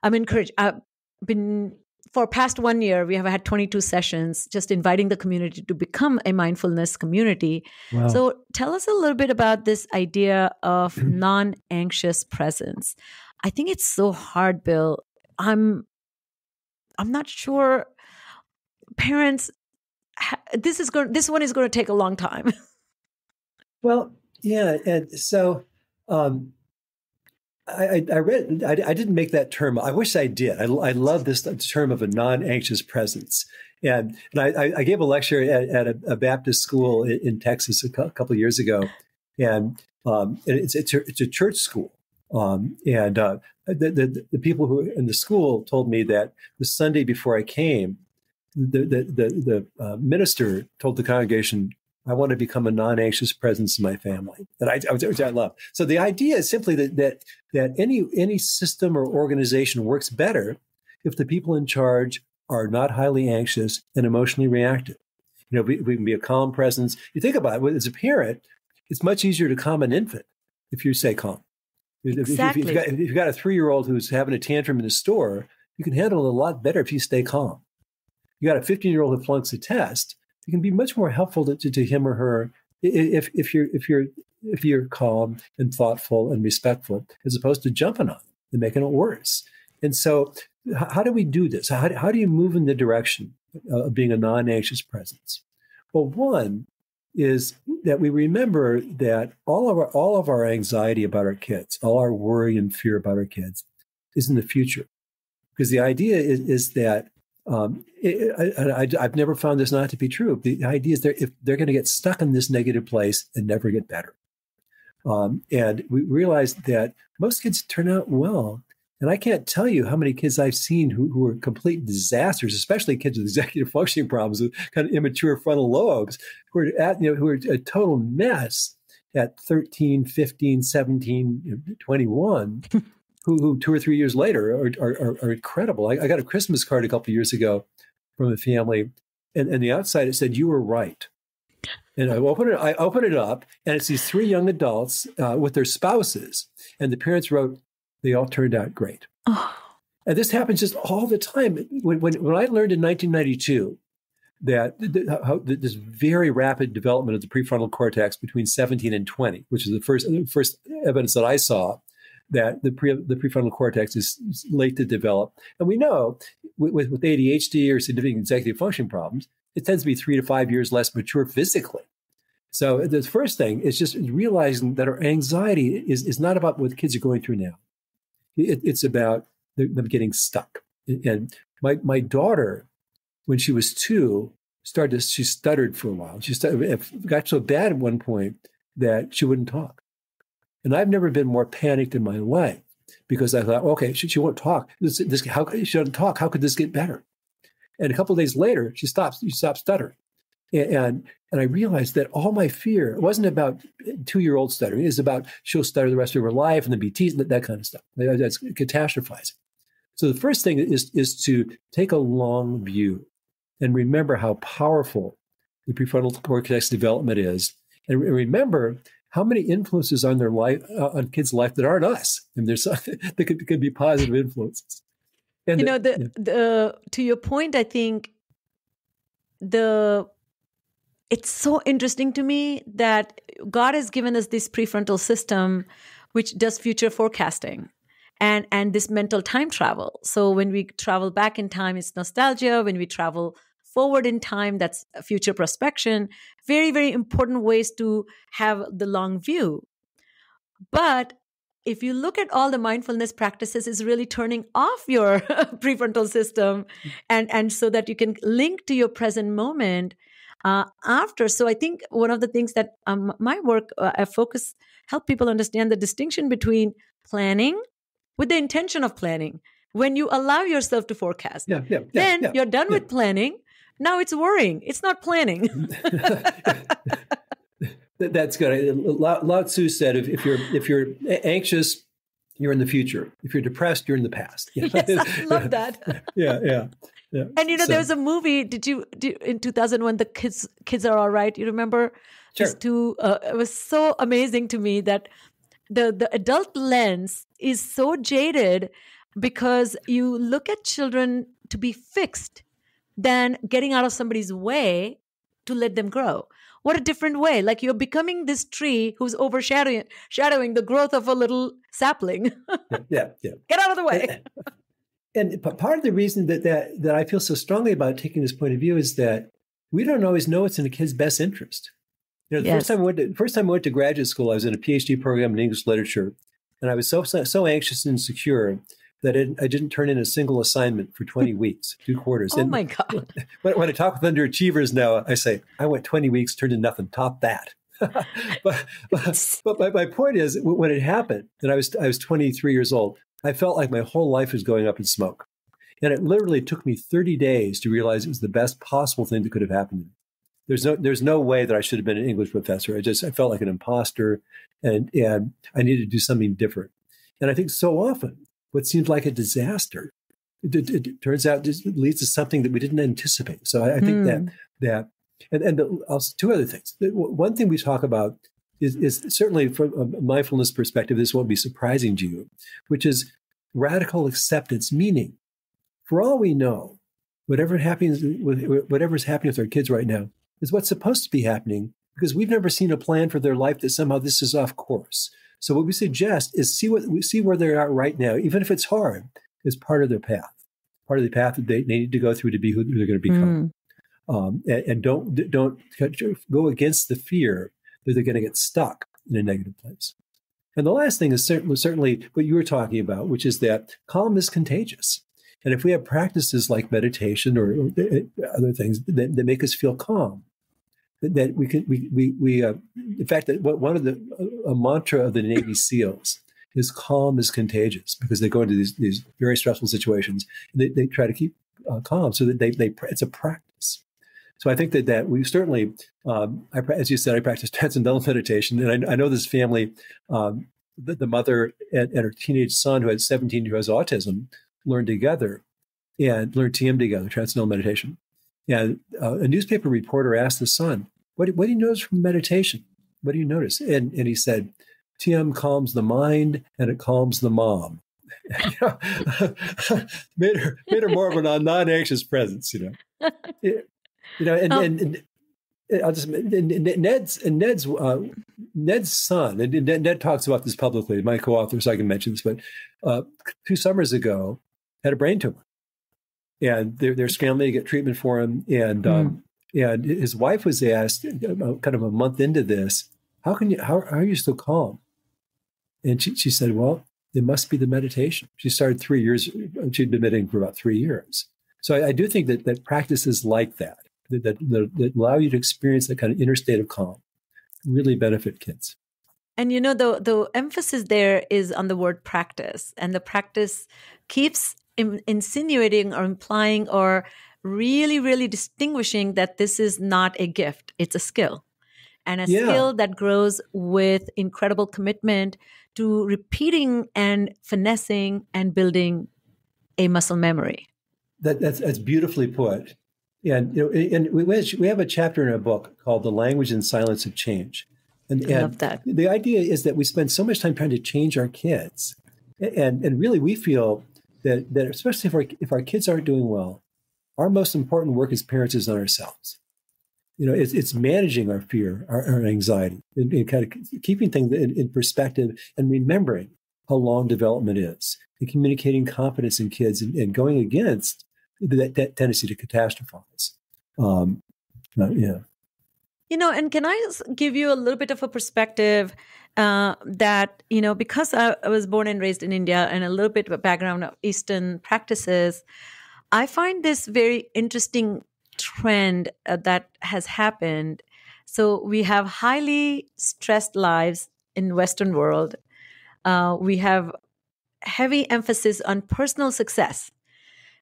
encouraged. I've been, for past 1 year, we have had 22 sessions, just inviting the community to become a mindfulness community. Wow. So tell us a little bit about this idea of non-anxious presence. I think it's so hard, Bill. I'm not sure parents, this one is going to take a long time. Well, yeah. And so, I read, I didn't make that term. I wish I did. I love this term of a non-anxious presence. And I gave a lecture at a Baptist school in Texas a couple of years ago. And it's a church school. The people who were in the school told me that the Sunday before I came, the minister told the congregation, I want to become a non-anxious presence in my family, which I love. So the idea is simply that any system or organization works better if the people in charge are not highly anxious and emotionally reactive. You know, we can be a calm presence. You think about it, as a parent, it's much easier to calm an infant if you say calm. Exactly. If you've got a 3-year-old who's having a tantrum in the store, you can handle it a lot better if you stay calm. You got a 15-year-old who flunks a test, it can be much more helpful to him or her if you're calm and thoughtful and respectful, as opposed to jumping on it and making it worse. And so, how do we do this? How do you move in the direction of being a non-anxious presence? Well, one is that we remember that all of our anxiety about our kids, all our worry and fear about our kids, is in the future, because the idea is that. I've never found this not to be true. The idea is if they're going to get stuck in this negative place and never get better. And we realized that most kids turn out well. And I can't tell you how many kids I've seen who are complete disasters, especially kids with executive functioning problems with kind of immature frontal lobes, who are a total mess at 13, 15, 17, 21. Who 2 or 3 years later are incredible. I got a Christmas card a couple of years ago from a family, and the outside it said, "You were right." And I open it up, and it's these 3 young adults with their spouses, and the parents wrote, "They all turned out great." Oh. And this happens just all the time. When I learned in 1992 that this very rapid development of the prefrontal cortex between 17 and 20, which is the first evidence that I saw that the prefrontal cortex is late to develop. And we know with ADHD or significant executive function problems, it tends to be 3 to 5 years less mature physically. So the first thing is just realizing that our anxiety is not about what kids are going through now. It's about them getting stuck. And my daughter, when she was 2, she stuttered for a while. It got so bad at one point that she wouldn't talk. And I've never been more panicked in my life, because I thought, okay, she won't talk. She doesn't talk. How could this get better? And a couple of days later, she stopped stuttering. And I realized that all my fear wasn't about 2-year-old stuttering. It's about she'll stutter the rest of her life and then be teased, that kind of stuff. That's catastrophizing. So the first thing is to take a long view and remember how powerful the prefrontal cortex development is. And remember how many influences on their life, on kids' life that aren't us, and there's something that could be positive influences. And to your point, I think it's so interesting to me that God has given us this prefrontal system, which does future forecasting and this mental time travel. So when we travel back in time, it's nostalgia. When we travel forward in time, that's future prospection. Very, very important ways to have the long view. But if you look at all the mindfulness practices, is really turning off your prefrontal system and so that you can link to your present moment. So I think one of the things that my work, I help people understand the distinction between planning with the intention of planning. When you allow yourself to forecast, then you're done with planning. Now it's worrying. It's not planning. That's good. Lao Tzu said, if you're anxious, you're in the future. If you're depressed, you're in the past. Yes, I love that. Yeah. And there was a movie. In 2001, the kids are all right. You remember? Sure. It was so amazing to me that the adult lens is so jaded because you look at children to be fixed than getting out of somebody's way to let them grow. What a different way. Like you're becoming this tree who's overshadowing the growth of a little sapling. Yeah. Get out of the way. And part of the reason that I feel so strongly about taking this point of view is that we don't always know what's in a kid's best interest. The first time I went to graduate school, I was in a Ph.D. program in English literature, and I was so anxious and insecure that I didn't turn in a single assignment for 20 weeks, 2 quarters. Oh, my God. When I talk with underachievers now, I say, I went 20 weeks, turned in nothing, top that. but my point is, when it happened, and I was 23 years old, I felt like my whole life was going up in smoke. And it literally took me 30 days to realize it was the best possible thing that could have happened to me. There's no way that I should have been an English professor. I felt like an imposter, and I needed to do something different. And I think so often what seems like a disaster, it turns out just leads to something that we didn't anticipate. So I think also 2 other things. One thing we talk about is certainly from a mindfulness perspective, this won't be surprising to you, which is radical acceptance, meaning for all we know, whatever's happening with our kids right now is what's supposed to be happening, because we've never seen a plan for their life that somehow this is off course. So what we suggest is see where they are right now, even if it's hard, as part of their path, part of the path that they need to go through to be who they're going to become. And don't go against the fear that they're going to get stuck in a negative place. And the last thing is certainly what you were talking about, which is that calm is contagious. And if we have practices like meditation or other things that make us feel calm, that in fact, that one of a mantra of the Navy SEALs is calm is contagious, because they go into these very stressful situations and they try to keep calm so that it's a practice. So I think that we certainly, as you said, I practice transcendental meditation, and I know this family, the mother and her teenage son who had 17 who has autism, learned together and learned TM together, transcendental meditation. And a newspaper reporter asked the son, what do you notice from meditation? What do you notice? And he said, TM calms the mind and it calms the mom. made her more of a non-anxious presence, And I'll just Ned's son, and Ned talks about this publicly, my co-author, so I can mention this, but 2 summers ago had a brain tumor, and they're scrambling to get treatment for him. And his wife was asked, kind of a month into this, how are you so calm? And she said, well, it must be the meditation. She started 3 years. She'd been meditating for about 3 years. So I do think that practices like that allow you to experience that kind of inner state of calm really benefit kids. And the emphasis there is on the word practice, and the practice keeps insinuating or implying or really, really distinguishing that this is not a gift, it's a skill. And a skill that grows with incredible commitment to repeating and finessing and building a muscle memory. That's beautifully put. And we have a chapter in our book called "The Language and Silence of Change." And I love that. The idea is that we spend so much time trying to change our kids, and really we feel that especially if our kids aren't doing well, our most important work as parents is on ourselves. It's managing our fear, our anxiety, and kind of keeping things in perspective and remembering how long development is, and communicating confidence in kids and going against that tendency to catastrophize. And can I give you a little bit of a perspective that, because I was born and raised in India and a little bit of a background of Eastern practices, I find this very interesting trend that has happened. So we have highly stressed lives in Western world. We have heavy emphasis on personal success.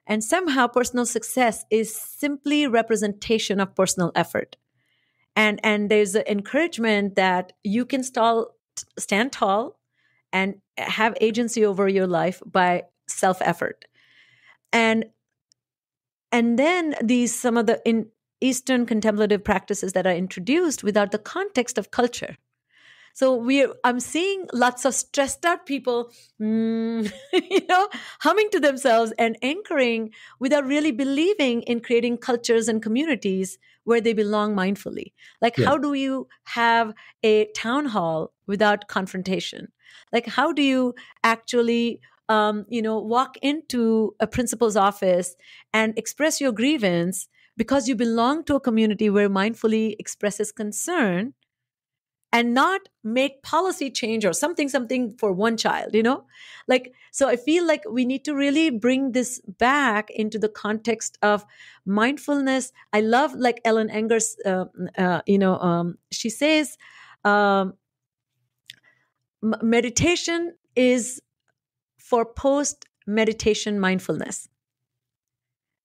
And somehow personal success is simply representation of personal effort. And there's an encouragement that you can stand tall and have agency over your life by self-effort. And then some of the in Eastern contemplative practices that are introduced without the context of culture. So I'm seeing lots of stressed out people, humming to themselves and anchoring without really believing in creating cultures and communities where they belong mindfully. Like, Yeah. how do you have a town hall without confrontation? Like, how do you actually, walk into a principal's office and express your grievance because you belong to a community where mindfully expresses concern, and not make policy change or something for one child, like, so I feel like we need to really bring this back into the context of mindfulness. I love, like, Ellen Engers, she says, meditation is for post meditation mindfulness.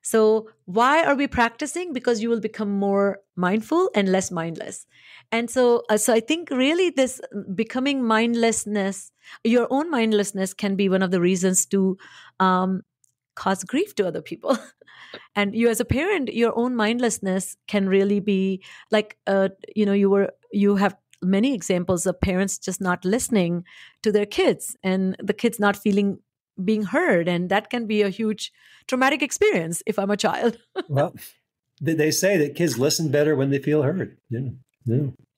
So why are we practicing? Because you will become more mindful and less mindless. And so I think really this becoming mindlessness, your own mindlessness, can be one of the reasons to cause grief to other people. And you as a parent, your own mindlessness can really be like, you have many examples of parents just not listening to their kids and the kids not being heard. And that can be a huge traumatic experience if I'm a child. Well, they say that kids listen better when they feel heard. Yeah.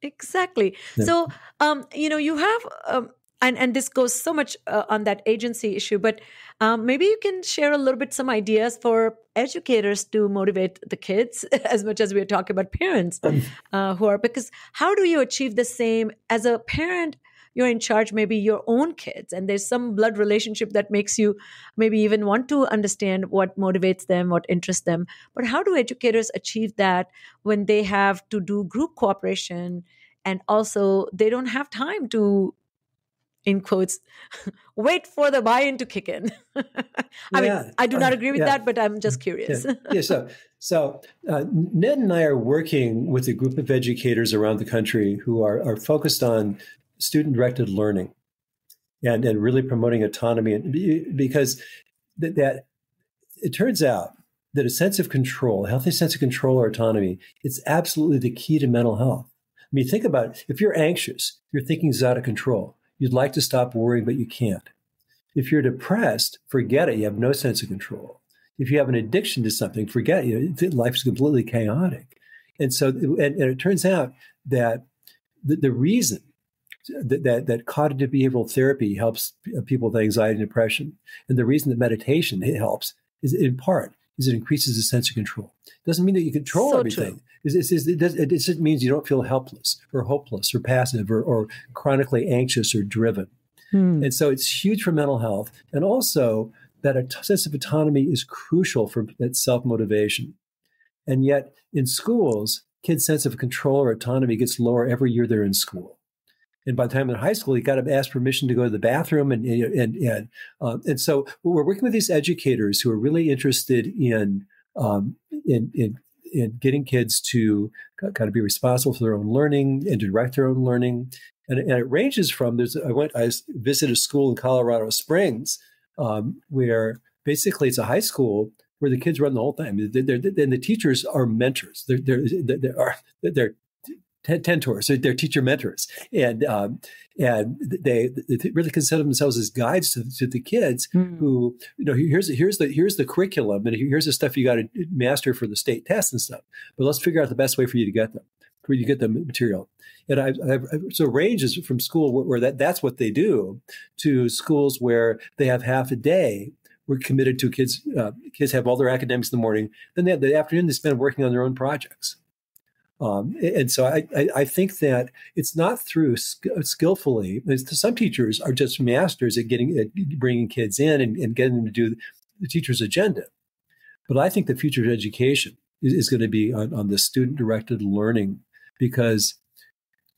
Exactly. Yeah. So, you have, and this goes so much on that agency issue, but maybe you can share a little bit some ideas for educators to motivate the kids as much as we're talking about parents because how do you achieve the same as a parent? You're in charge, maybe your own kids, and there's some blood relationship that makes you maybe even want to understand what motivates them, what interests them. But how do educators achieve that when they have to do group cooperation and also they don't have time to, in quotes, wait for the buy-in to kick in? I mean, I do not agree with that, but I'm just curious. So Ned and I are working with a group of educators around the country who are focused on student-directed learning and really promoting autonomy, and because that it turns out that a sense of control, a healthy sense of control or autonomy, it's absolutely the key to mental health. I mean, think about it. If you're anxious, your thinking is out of control. You'd like to stop worrying, but you can't. If you're depressed, forget it. You have no sense of control. If you have an addiction to something, forget it. Life is completely chaotic. And so, and it turns out that the reason that cognitive behavioral therapy helps people with anxiety and depression, and the reason that meditation helps is in part is it increases the sense of control. It doesn't mean that you control everything. It just means you don't feel helpless or hopeless or passive or chronically anxious or driven. And so it's huge for mental health. And also that a sense of autonomy is crucial for that self-motivation. And yet in schools, kids' sense of control or autonomy gets lower every year they're in school. And by the time in high school, you got to ask permission to go to the bathroom, and so we're working with these educators who are really interested in getting kids to kind of be responsible for their own learning and to direct their own learning, and it ranges from I visited a school in Colorado Springs where basically it's a high school where the kids run the whole thing, and the teachers are mentors. They're mentors, they're teacher mentors, and they really consider themselves as guides to the kids who, here's the curriculum, and here's the stuff you got to master for the state tests and stuff. But let's figure out the best way for you to get the material. And so ranges from school where that's what they do to schools where they have half a day. We're committed to kids. Kids have all their academics in the morning, then the afternoon they spend working on their own projects. And so I think that it's not through skillfully. Some teachers are just masters at bringing kids in and getting them to do the teacher's agenda. But I think the future of education is going to be on the student-directed learning, because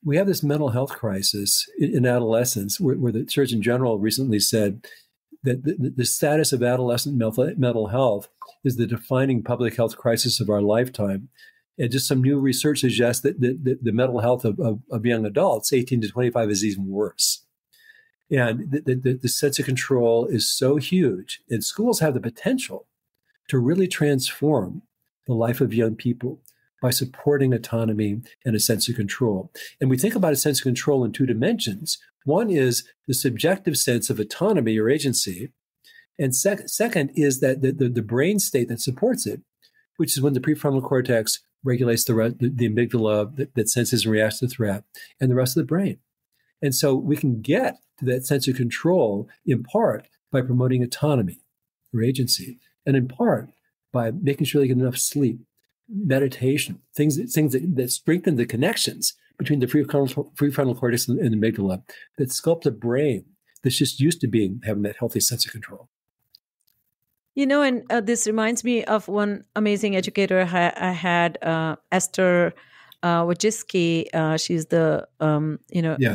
we have this mental health crisis in adolescence, where the Surgeon General recently said that the status of adolescent mental health is the defining public health crisis of our lifetime. And just some new research suggests that the mental health of young adults, 18 to 25, is even worse. And the sense of control is so huge. And schools have the potential to really transform the life of young people by supporting autonomy and a sense of control. And we think about a sense of control in two dimensions. One is the subjective sense of autonomy or agency. And second is that the brain state that supports it, which is when the prefrontal cortex regulates the amygdala that senses and reacts to threat, and the rest of the brain. And so we can get to that sense of control in part by promoting autonomy or agency, and in part by making sure they get enough sleep, meditation, things that strengthen the connections between the prefrontal cortex and the amygdala, that sculpt a brain that's just used to having that healthy sense of control. And this reminds me of one amazing educator I had, Esther Wojcicki. She's the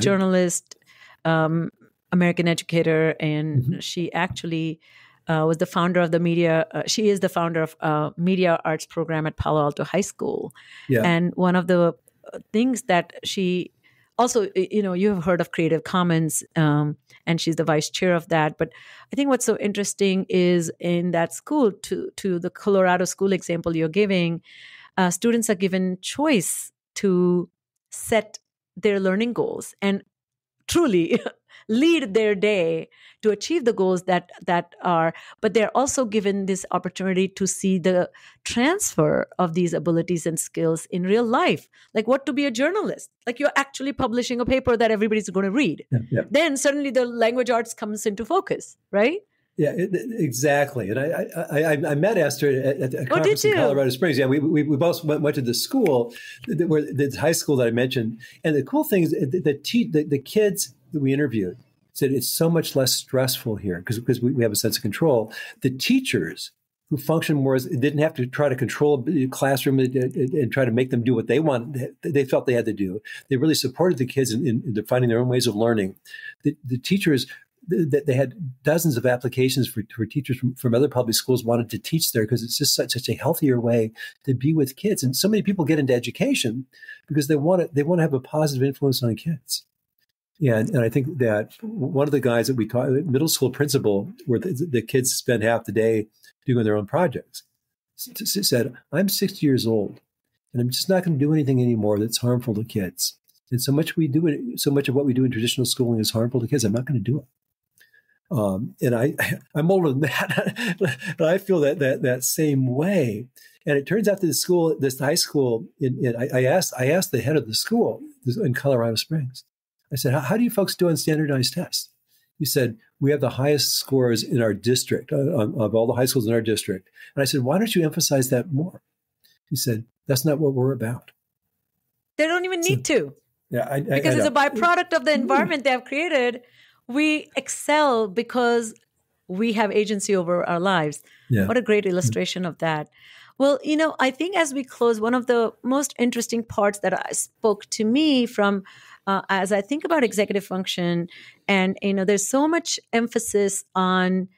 journalist, American educator, and she actually was the founder of the media. She is the founder of media arts program at Palo Alto High School. Yeah. And one of the things that she also, you have heard of Creative Commons, and she's the vice chair of that. But I think what's so interesting is in that school, to the Colorado school example you're giving, students are given choice to set their learning goals and truly lead their day to achieve the goals that are, but they're also given this opportunity to see the transfer of these abilities and skills in real life. Like what to be a journalist, like you're actually publishing a paper that everybody's going to read. Yeah. Then suddenly the language arts comes into focus, right? Yeah, exactly. And I met Esther at a conference in Colorado Springs. Yeah, we both went to the school, the high school that I mentioned. And the cool thing is the kids that we interviewed said it's so much less stressful here because we have a sense of control. The teachers who function more as didn't have to try to control the classroom and try to make them do what they felt they had to do. They really supported the kids in finding their own ways of learning. The teachers, they had dozens of applications for teachers from other public schools wanted to teach there because it's just such a healthier way to be with kids. And so many people get into education because they want to have a positive influence on kids. Yeah, and I think that one of the guys that we taught, middle school principal, where the kids spend half the day doing their own projects, said, I'm 60 years old, and I'm just not going to do anything anymore that's harmful to kids. And so much of what we do in traditional schooling is harmful to kids. I'm not going to do it. And I'm older than that, but I feel that same way. And it turns out that this high school, I asked the head of the school in Colorado Springs. I said, how do you folks do on standardized tests? He said, we have the highest scores in our district, of all the high schools in our district. And I said, why don't you emphasize that more? He said, that's not what we're about. They don't even need to. Yeah, because it's a byproduct of the environment they have created. We excel because we have agency over our lives. Yeah. What a great illustration of that. Well, I think as we close, one of the most interesting parts that spoke to me from as I think about executive function, and there's so much emphasis on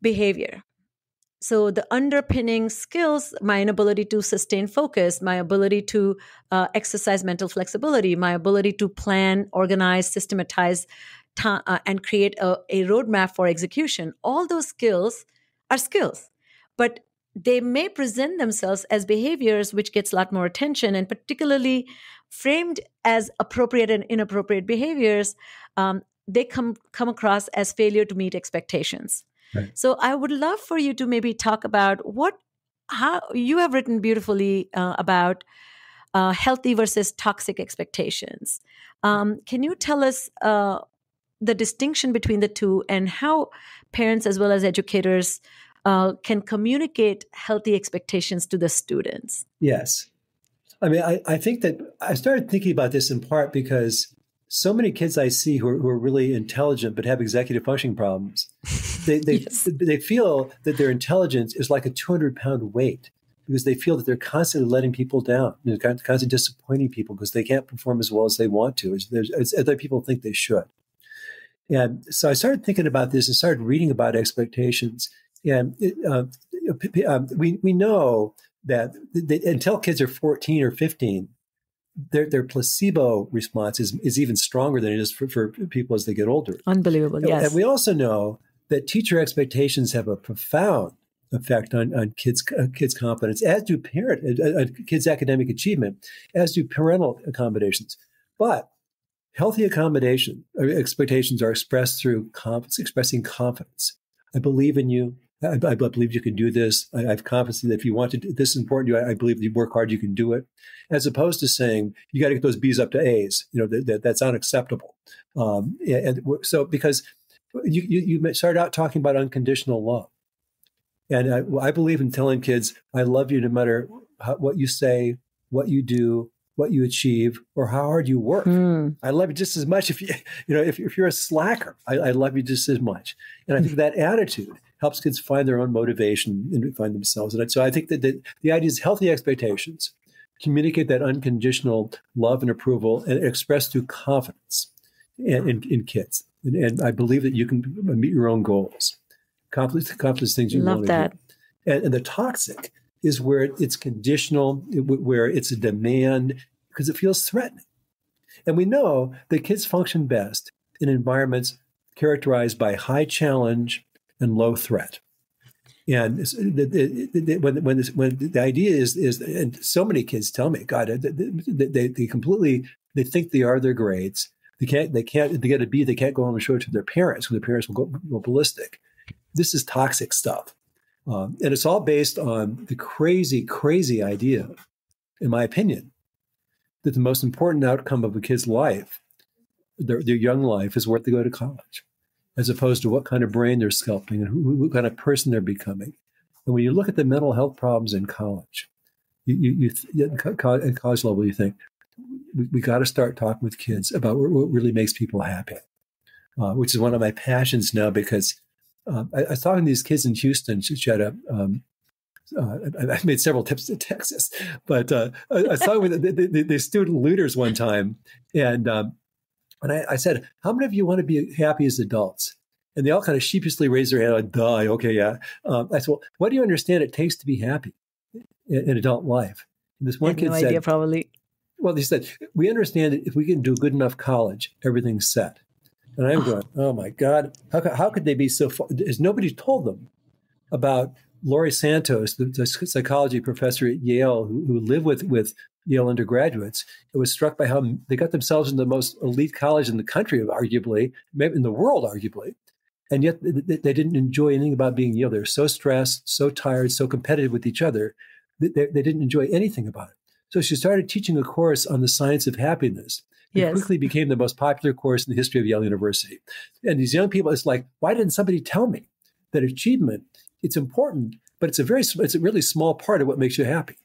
behavior. So the underpinning skills, my inability to sustain focus, my ability to exercise mental flexibility, my ability to plan, organize, systematize, and create a roadmap for execution, all those skills are skills. But they may present themselves as behaviors, which gets a lot more attention, and particularly framed as appropriate and inappropriate behaviors, they come across as failure to meet expectations. Right. So I would love for you to maybe talk about how you have written beautifully about healthy versus toxic expectations. Can you tell us the distinction between the two and how parents as well as educators can communicate healthy expectations to the students? Yes. I mean, I think that I started thinking about this in part because so many kids I see who are really intelligent but have executive functioning problems, they feel that their intelligence is like a 200-pound weight because they feel that they're constantly letting people down, constantly disappointing people because they can't perform as well as they want to, as other people think they should. And so I started thinking about this and started reading about expectations. And we know that until kids are 14 or 15, their placebo response is even stronger than it is for people as they get older. Unbelievable, yes. And we also know that teacher expectations have a profound effect on kids' confidence, as do kids' academic achievement, as do parental accommodations. But healthy expectations are expressed through expressing confidence. I believe in you. I believe you can do this. I have confidence that if you want to, this is important to you. I believe if you work hard, you can do it. As opposed to saying, you got to get those B's up to A's. That's unacceptable. And so because you started out talking about unconditional love. And I believe in telling kids, I love you no matter what you say, what you do, what you achieve, or how hard you work. I love you just as much if you're a slacker. I love you just as much. And I think that attitude helps kids find their own motivation and find themselves. And so I think that the idea is healthy expectations, communicate that unconditional love and approval, and express through confidence in kids. And I believe that you can meet your own goals, accomplish things you want to do. And the toxic is where it's conditional, where it's a demand, because it feels threatening. And we know that kids function best in environments characterized by high challenge and low threat. And when the idea is, and so many kids tell me, God, they think they are their grades. They get a B, they can't go home and show it to their parents, because their parents will go ballistic. This is toxic stuff. And it's all based on the crazy, crazy idea, in my opinion, that the most important outcome of a kid's life, their young life, is where they go to college, as opposed to what kind of brain they're sculpting and what kind of person they're becoming. And when you look at the mental health problems in college, at college level, you think, we got to start talking with kids about what really makes people happy, which is one of my passions now, because I was talking to these kids in Houston. I made several trips to Texas, but I was talking with the student looters one time, and I said, "How many of you want to be happy as adults?" And they all kind of sheepishly raised their hand, like, "Duh, okay, yeah." I said, "Well, what do you understand it takes to be happy in adult life?" And this one kid said, idea, probably. Well, he said, "We understand that if we can do a good enough college, everything's set." And I'm going, oh my God, how could they be so far? Has nobody told them about Laurie Santos, the psychology professor at Yale, who lived with Yale undergraduates, who was struck by how they got themselves in the most elite college in the country, arguably, maybe in the world, arguably. And yet they didn't enjoy anything about being Yale. They were so stressed, so tired, so competitive with each other, that they didn't enjoy anything about it. So she started teaching a course on the science of happiness. It quickly became the most popular course in the history of Yale University. And these young people, it's like, why didn't somebody tell me that achievement, it's important, but it's a really small part of what makes you happy.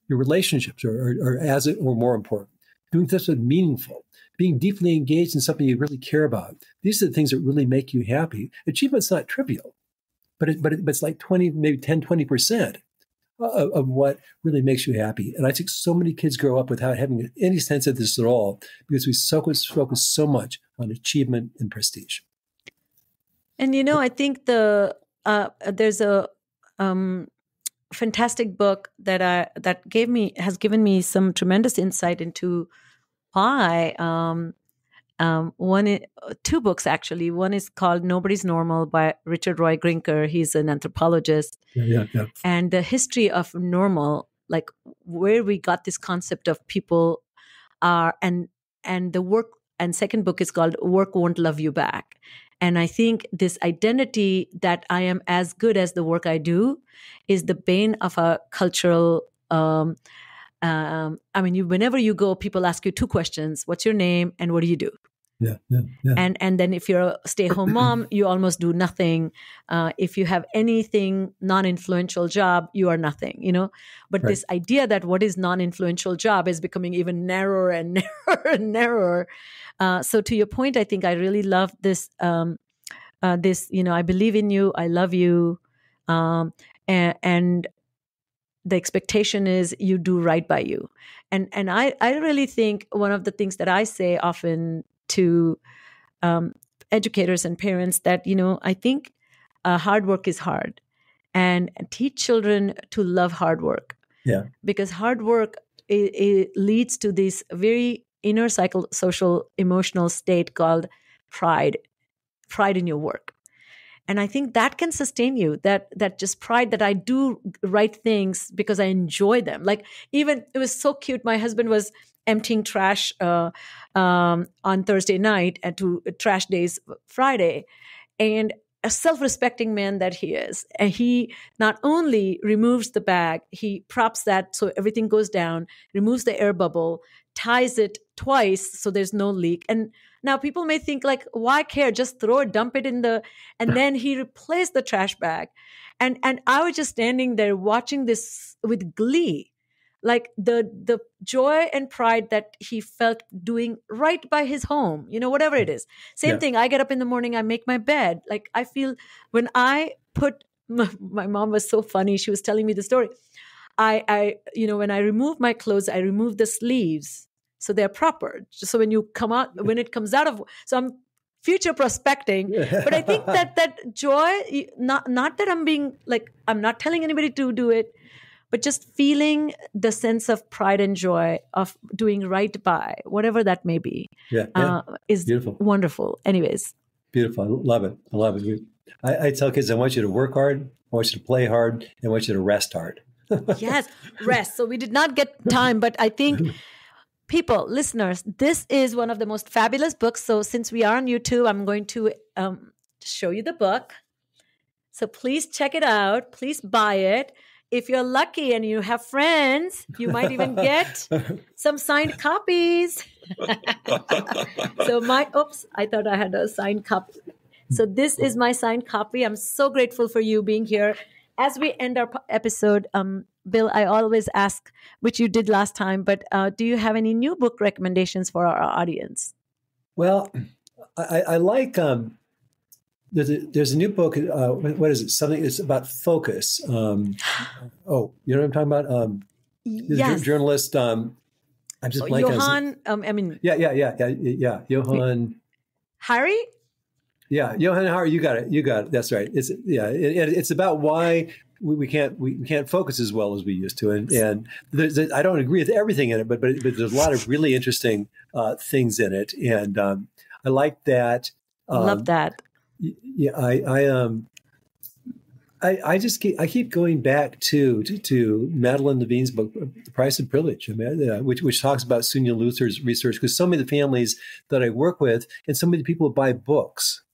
Your relationships are as or more important. Doing things that's meaningful, being deeply engaged in something you really care about. These are the things that really make you happy. Achievement's not trivial, but it's like 20, maybe 10, 20% of what really makes you happy. And I think so many kids grow up without having any sense of this at all, because we focus so much on achievement and prestige. And I think there's a fantastic book that has given me some tremendous insight into why. Two books actually. One is called "Nobody's Normal" by Richard Roy Grinker. He's an anthropologist. Yeah. And the history of normal, like where we got this concept of people are, and the work. And second book is called "Work Won't Love You Back." And I think this identity that I am as good as the work I do is the bane of a cultural. Whenever you go, people ask you two questions: "What's your name?" and "What do you do?" Yeah. And then if you're a stay-at-home mom, you almost do nothing. If you have anything non-influential job, you are nothing, But This idea that what is non-influential job is becoming even narrower and narrower and narrower. So to your point, I think I really love this. I believe in you, I love you, and the expectation is you do right by you. And I really think one of the things that I say often to educators and parents that, I think hard work is hard, and teach children to love hard work. Yeah. Because hard work it leads to this very inner social emotional state called pride in your work. And I think that can sustain you, that just pride that I do right things because I enjoy them. Like, even it was so cute. My husband was emptying trash on Thursday night and to trash days Friday. And a self-respecting man that he is, and he not only removes the bag, he props that so everything goes down, removes the air bubble, ties it twice so there's no leak. And now people may think like, why care? Just throw it, dump it in and then he replaced the trash bag. And I was just standing there watching this with glee. Like the joy and pride that he felt doing right by his home, whatever it is. Same thing. I get up in the morning, I make my bed. Like, I feel when I put, my mom was so funny. She was telling me the story. I when I remove my clothes, I remove the sleeves so they're proper. So when it comes out of, so I'm future prospecting, but I think that joy, not that I'm being like, I'm not telling anybody to do it, but just feeling the sense of pride and joy of doing right by, whatever that may be, is beautiful. Wonderful. Anyways. Beautiful. I love it. I love it. I tell kids, I want you to work hard, I want you to play hard, and I want you to rest hard. Yes, rest. So we did not get time, but I think people, listeners, this is one of the most fabulous books. So since we are on YouTube, I'm going to show you the book. So please check it out. Please buy it. If you're lucky and you have friends, you might even get some signed copies. So I thought I had a signed copy. So this is my signed copy. I'm so grateful for you being here. As we end our episode, Bill, I always ask, which you did last time, but do you have any new book recommendations for our audience? Well, I like... There's a new book. What is it? Something. It's about focus. You know what I'm talking about? Yes. Journalist. I'm just blanking. Johan. Yeah. Johan. Harry. Yeah, Johan Harry. You got it. That's right. It's about why we can't focus as well as we used to, and I don't agree with everything in it, but there's a lot of really interesting things in it, and I like that. Love that. Yeah, I keep going back to Madeline Levine's book, The Price of Privilege, which talks about Sunya Luther's research, because so many of the families that I work with and so many people who buy books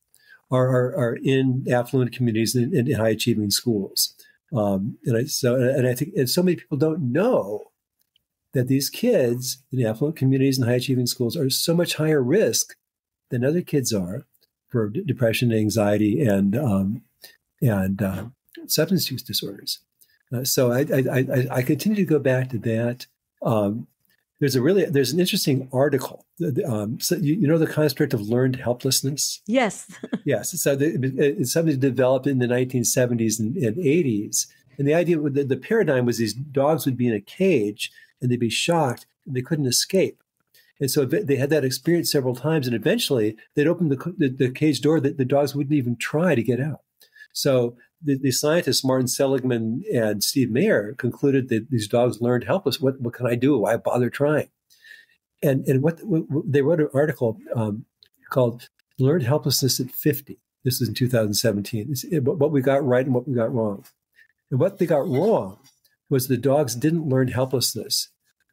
are in affluent communities and in high achieving schools, and I think so many people don't know that these kids in affluent communities and high achieving schools are so much higher risk than other kids are for depression, anxiety, and substance use disorders. So I continue to go back to that. There's an interesting article. So you know the construct of learned helplessness? Yes. Yes. So it's something developed in the 1970s and 80s. And the idea, the paradigm was these dogs would be in a cage and they'd be shocked and they couldn't escape. And so they had that experience several times, and eventually they'd open the cage door that the dogs wouldn't even try to get out. So the scientists, Martin Seligman and Steve Mayer, concluded that these dogs learned helpless. What can I do? Why bother trying? And what they wrote an article called "Learned Helplessness at 50." This is in 2017. It's what we got right and what we got wrong. And what they got wrong was the dogs didn't learn helplessness.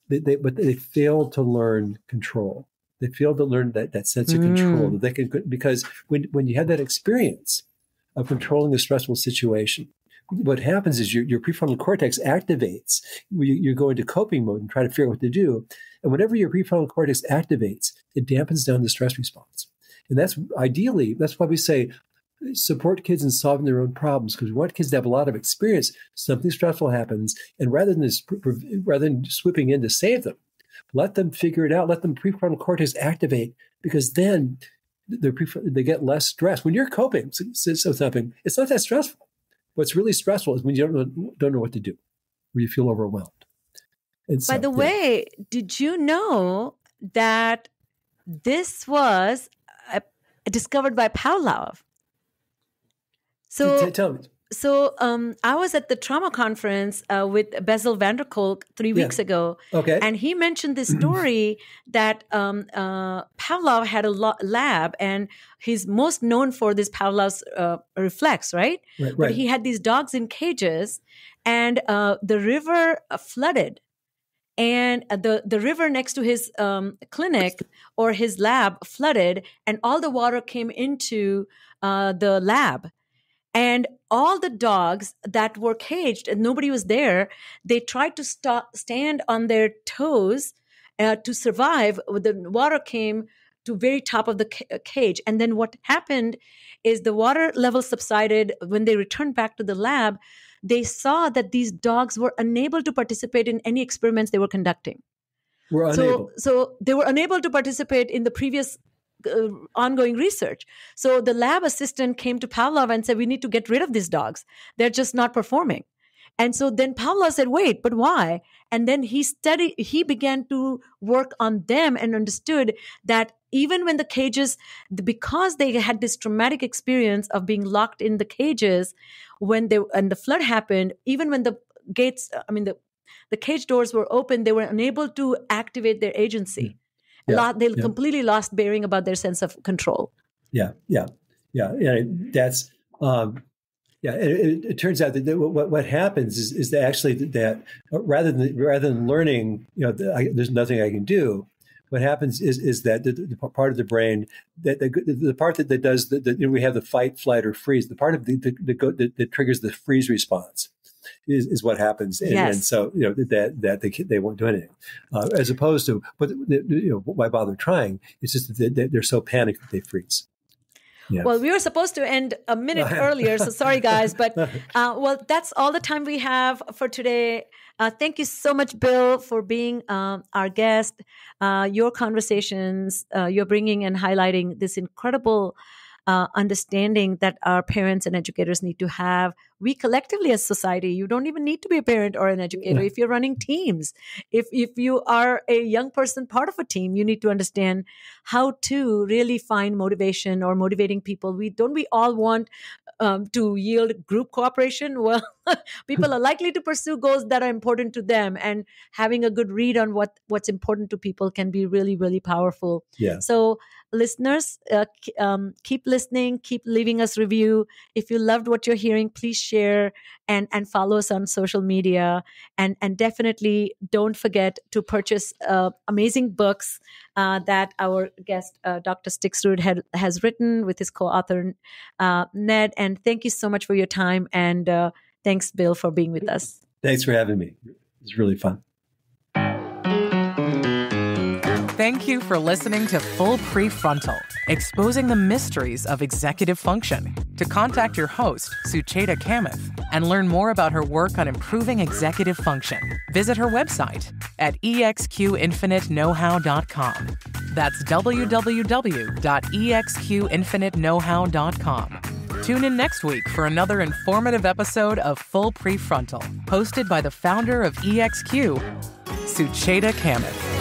But they failed to learn control. They failed to learn that sense of control that they could, because when you have that experience of controlling a stressful situation, what happens is your prefrontal cortex activates. You go into coping mode and try to figure out what to do. And whenever your prefrontal cortex activates, it dampens down the stress response. And that's why we say support kids in solving their own problems, because we want kids to have a lot of experience. Something stressful happens, and rather than swooping in to save them, let them figure it out. Let them prefrontal cortex activate, because then they get less stress. When you're coping with something, it's not that stressful. What's really stressful is when you don't know what to do. where you feel overwhelmed. And By the way, did you know that this was discovered by Pavlov? So tell me. So I was at the trauma conference with Bessel van der Kolk 3 weeks ago. Okay. And he mentioned this story that Pavlov had a lab, and he's most known for this Pavlov's reflex, right? Right. But he had these dogs in cages, and the river flooded. And the river next to his clinic or his lab flooded, and all the water came into the lab. And all the dogs that were caged and nobody was there, they tried to stand on their toes to survive. The water came to very top of the cage. And then what happened is the water level subsided. When they returned back to the lab, they saw that these dogs were unable to participate in any experiments they were conducting. So they were unable to participate in the previous ongoing research. So the lab assistant came to Pavlov and said, we need to get rid of these dogs. They're just not performing. And so then Pavlov said, wait, but why? And then he began to work on them and understood that even when the cages, because they had this traumatic experience of being locked in the cages, and the flood happened, even when the gates, the cage doors were open, they were unable to activate their agency. They completely lost bearing about their sense of control. That's It turns out that what happens is that actually that rather than learning, there's nothing I can do. What happens is that the part of the brain the part that does we have the fight, flight, or freeze. The part of that triggers the freeze response is what happens, and so that they won't do anything, as opposed to why bother trying? It's just that they're so panicked that they freeze. Yeah. Well, we were supposed to end a minute earlier, so sorry, guys. But that's all the time we have for today. Thank you so much, Bill, for being our guest. Your conversations, you're bringing and highlighting this incredible understanding that our parents and educators need to have. We collectively as society, you don't even need to be a parent or an educator. If you're running teams, if you are a young person, part of a team, you need to understand how to really find motivation or motivating people. We all want to yield group cooperation? Well, people are likely to pursue goals that are important to them, and having a good read on what's important to people can be really, really powerful. Yeah. So listeners, keep listening, keep leaving us review. If you loved what you're hearing, please share and follow us on social media. And definitely don't forget to purchase amazing books that our guest, Dr. Stixrud, has written with his co-author, Ned. And thank you so much for your time. And thanks, Bill, for being with us. Thanks for having me. It's really fun. Thank you for listening to Full Prefrontal, exposing the mysteries of executive function. To contact your host, Sucheta Kamath, and learn more about her work on improving executive function, visit her website at exqinfiniteknowhow.com. That's www.exqinfiniteknowhow.com. Tune in next week for another informative episode of Full Prefrontal, hosted by the founder of EXQ, Sucheta Kamath.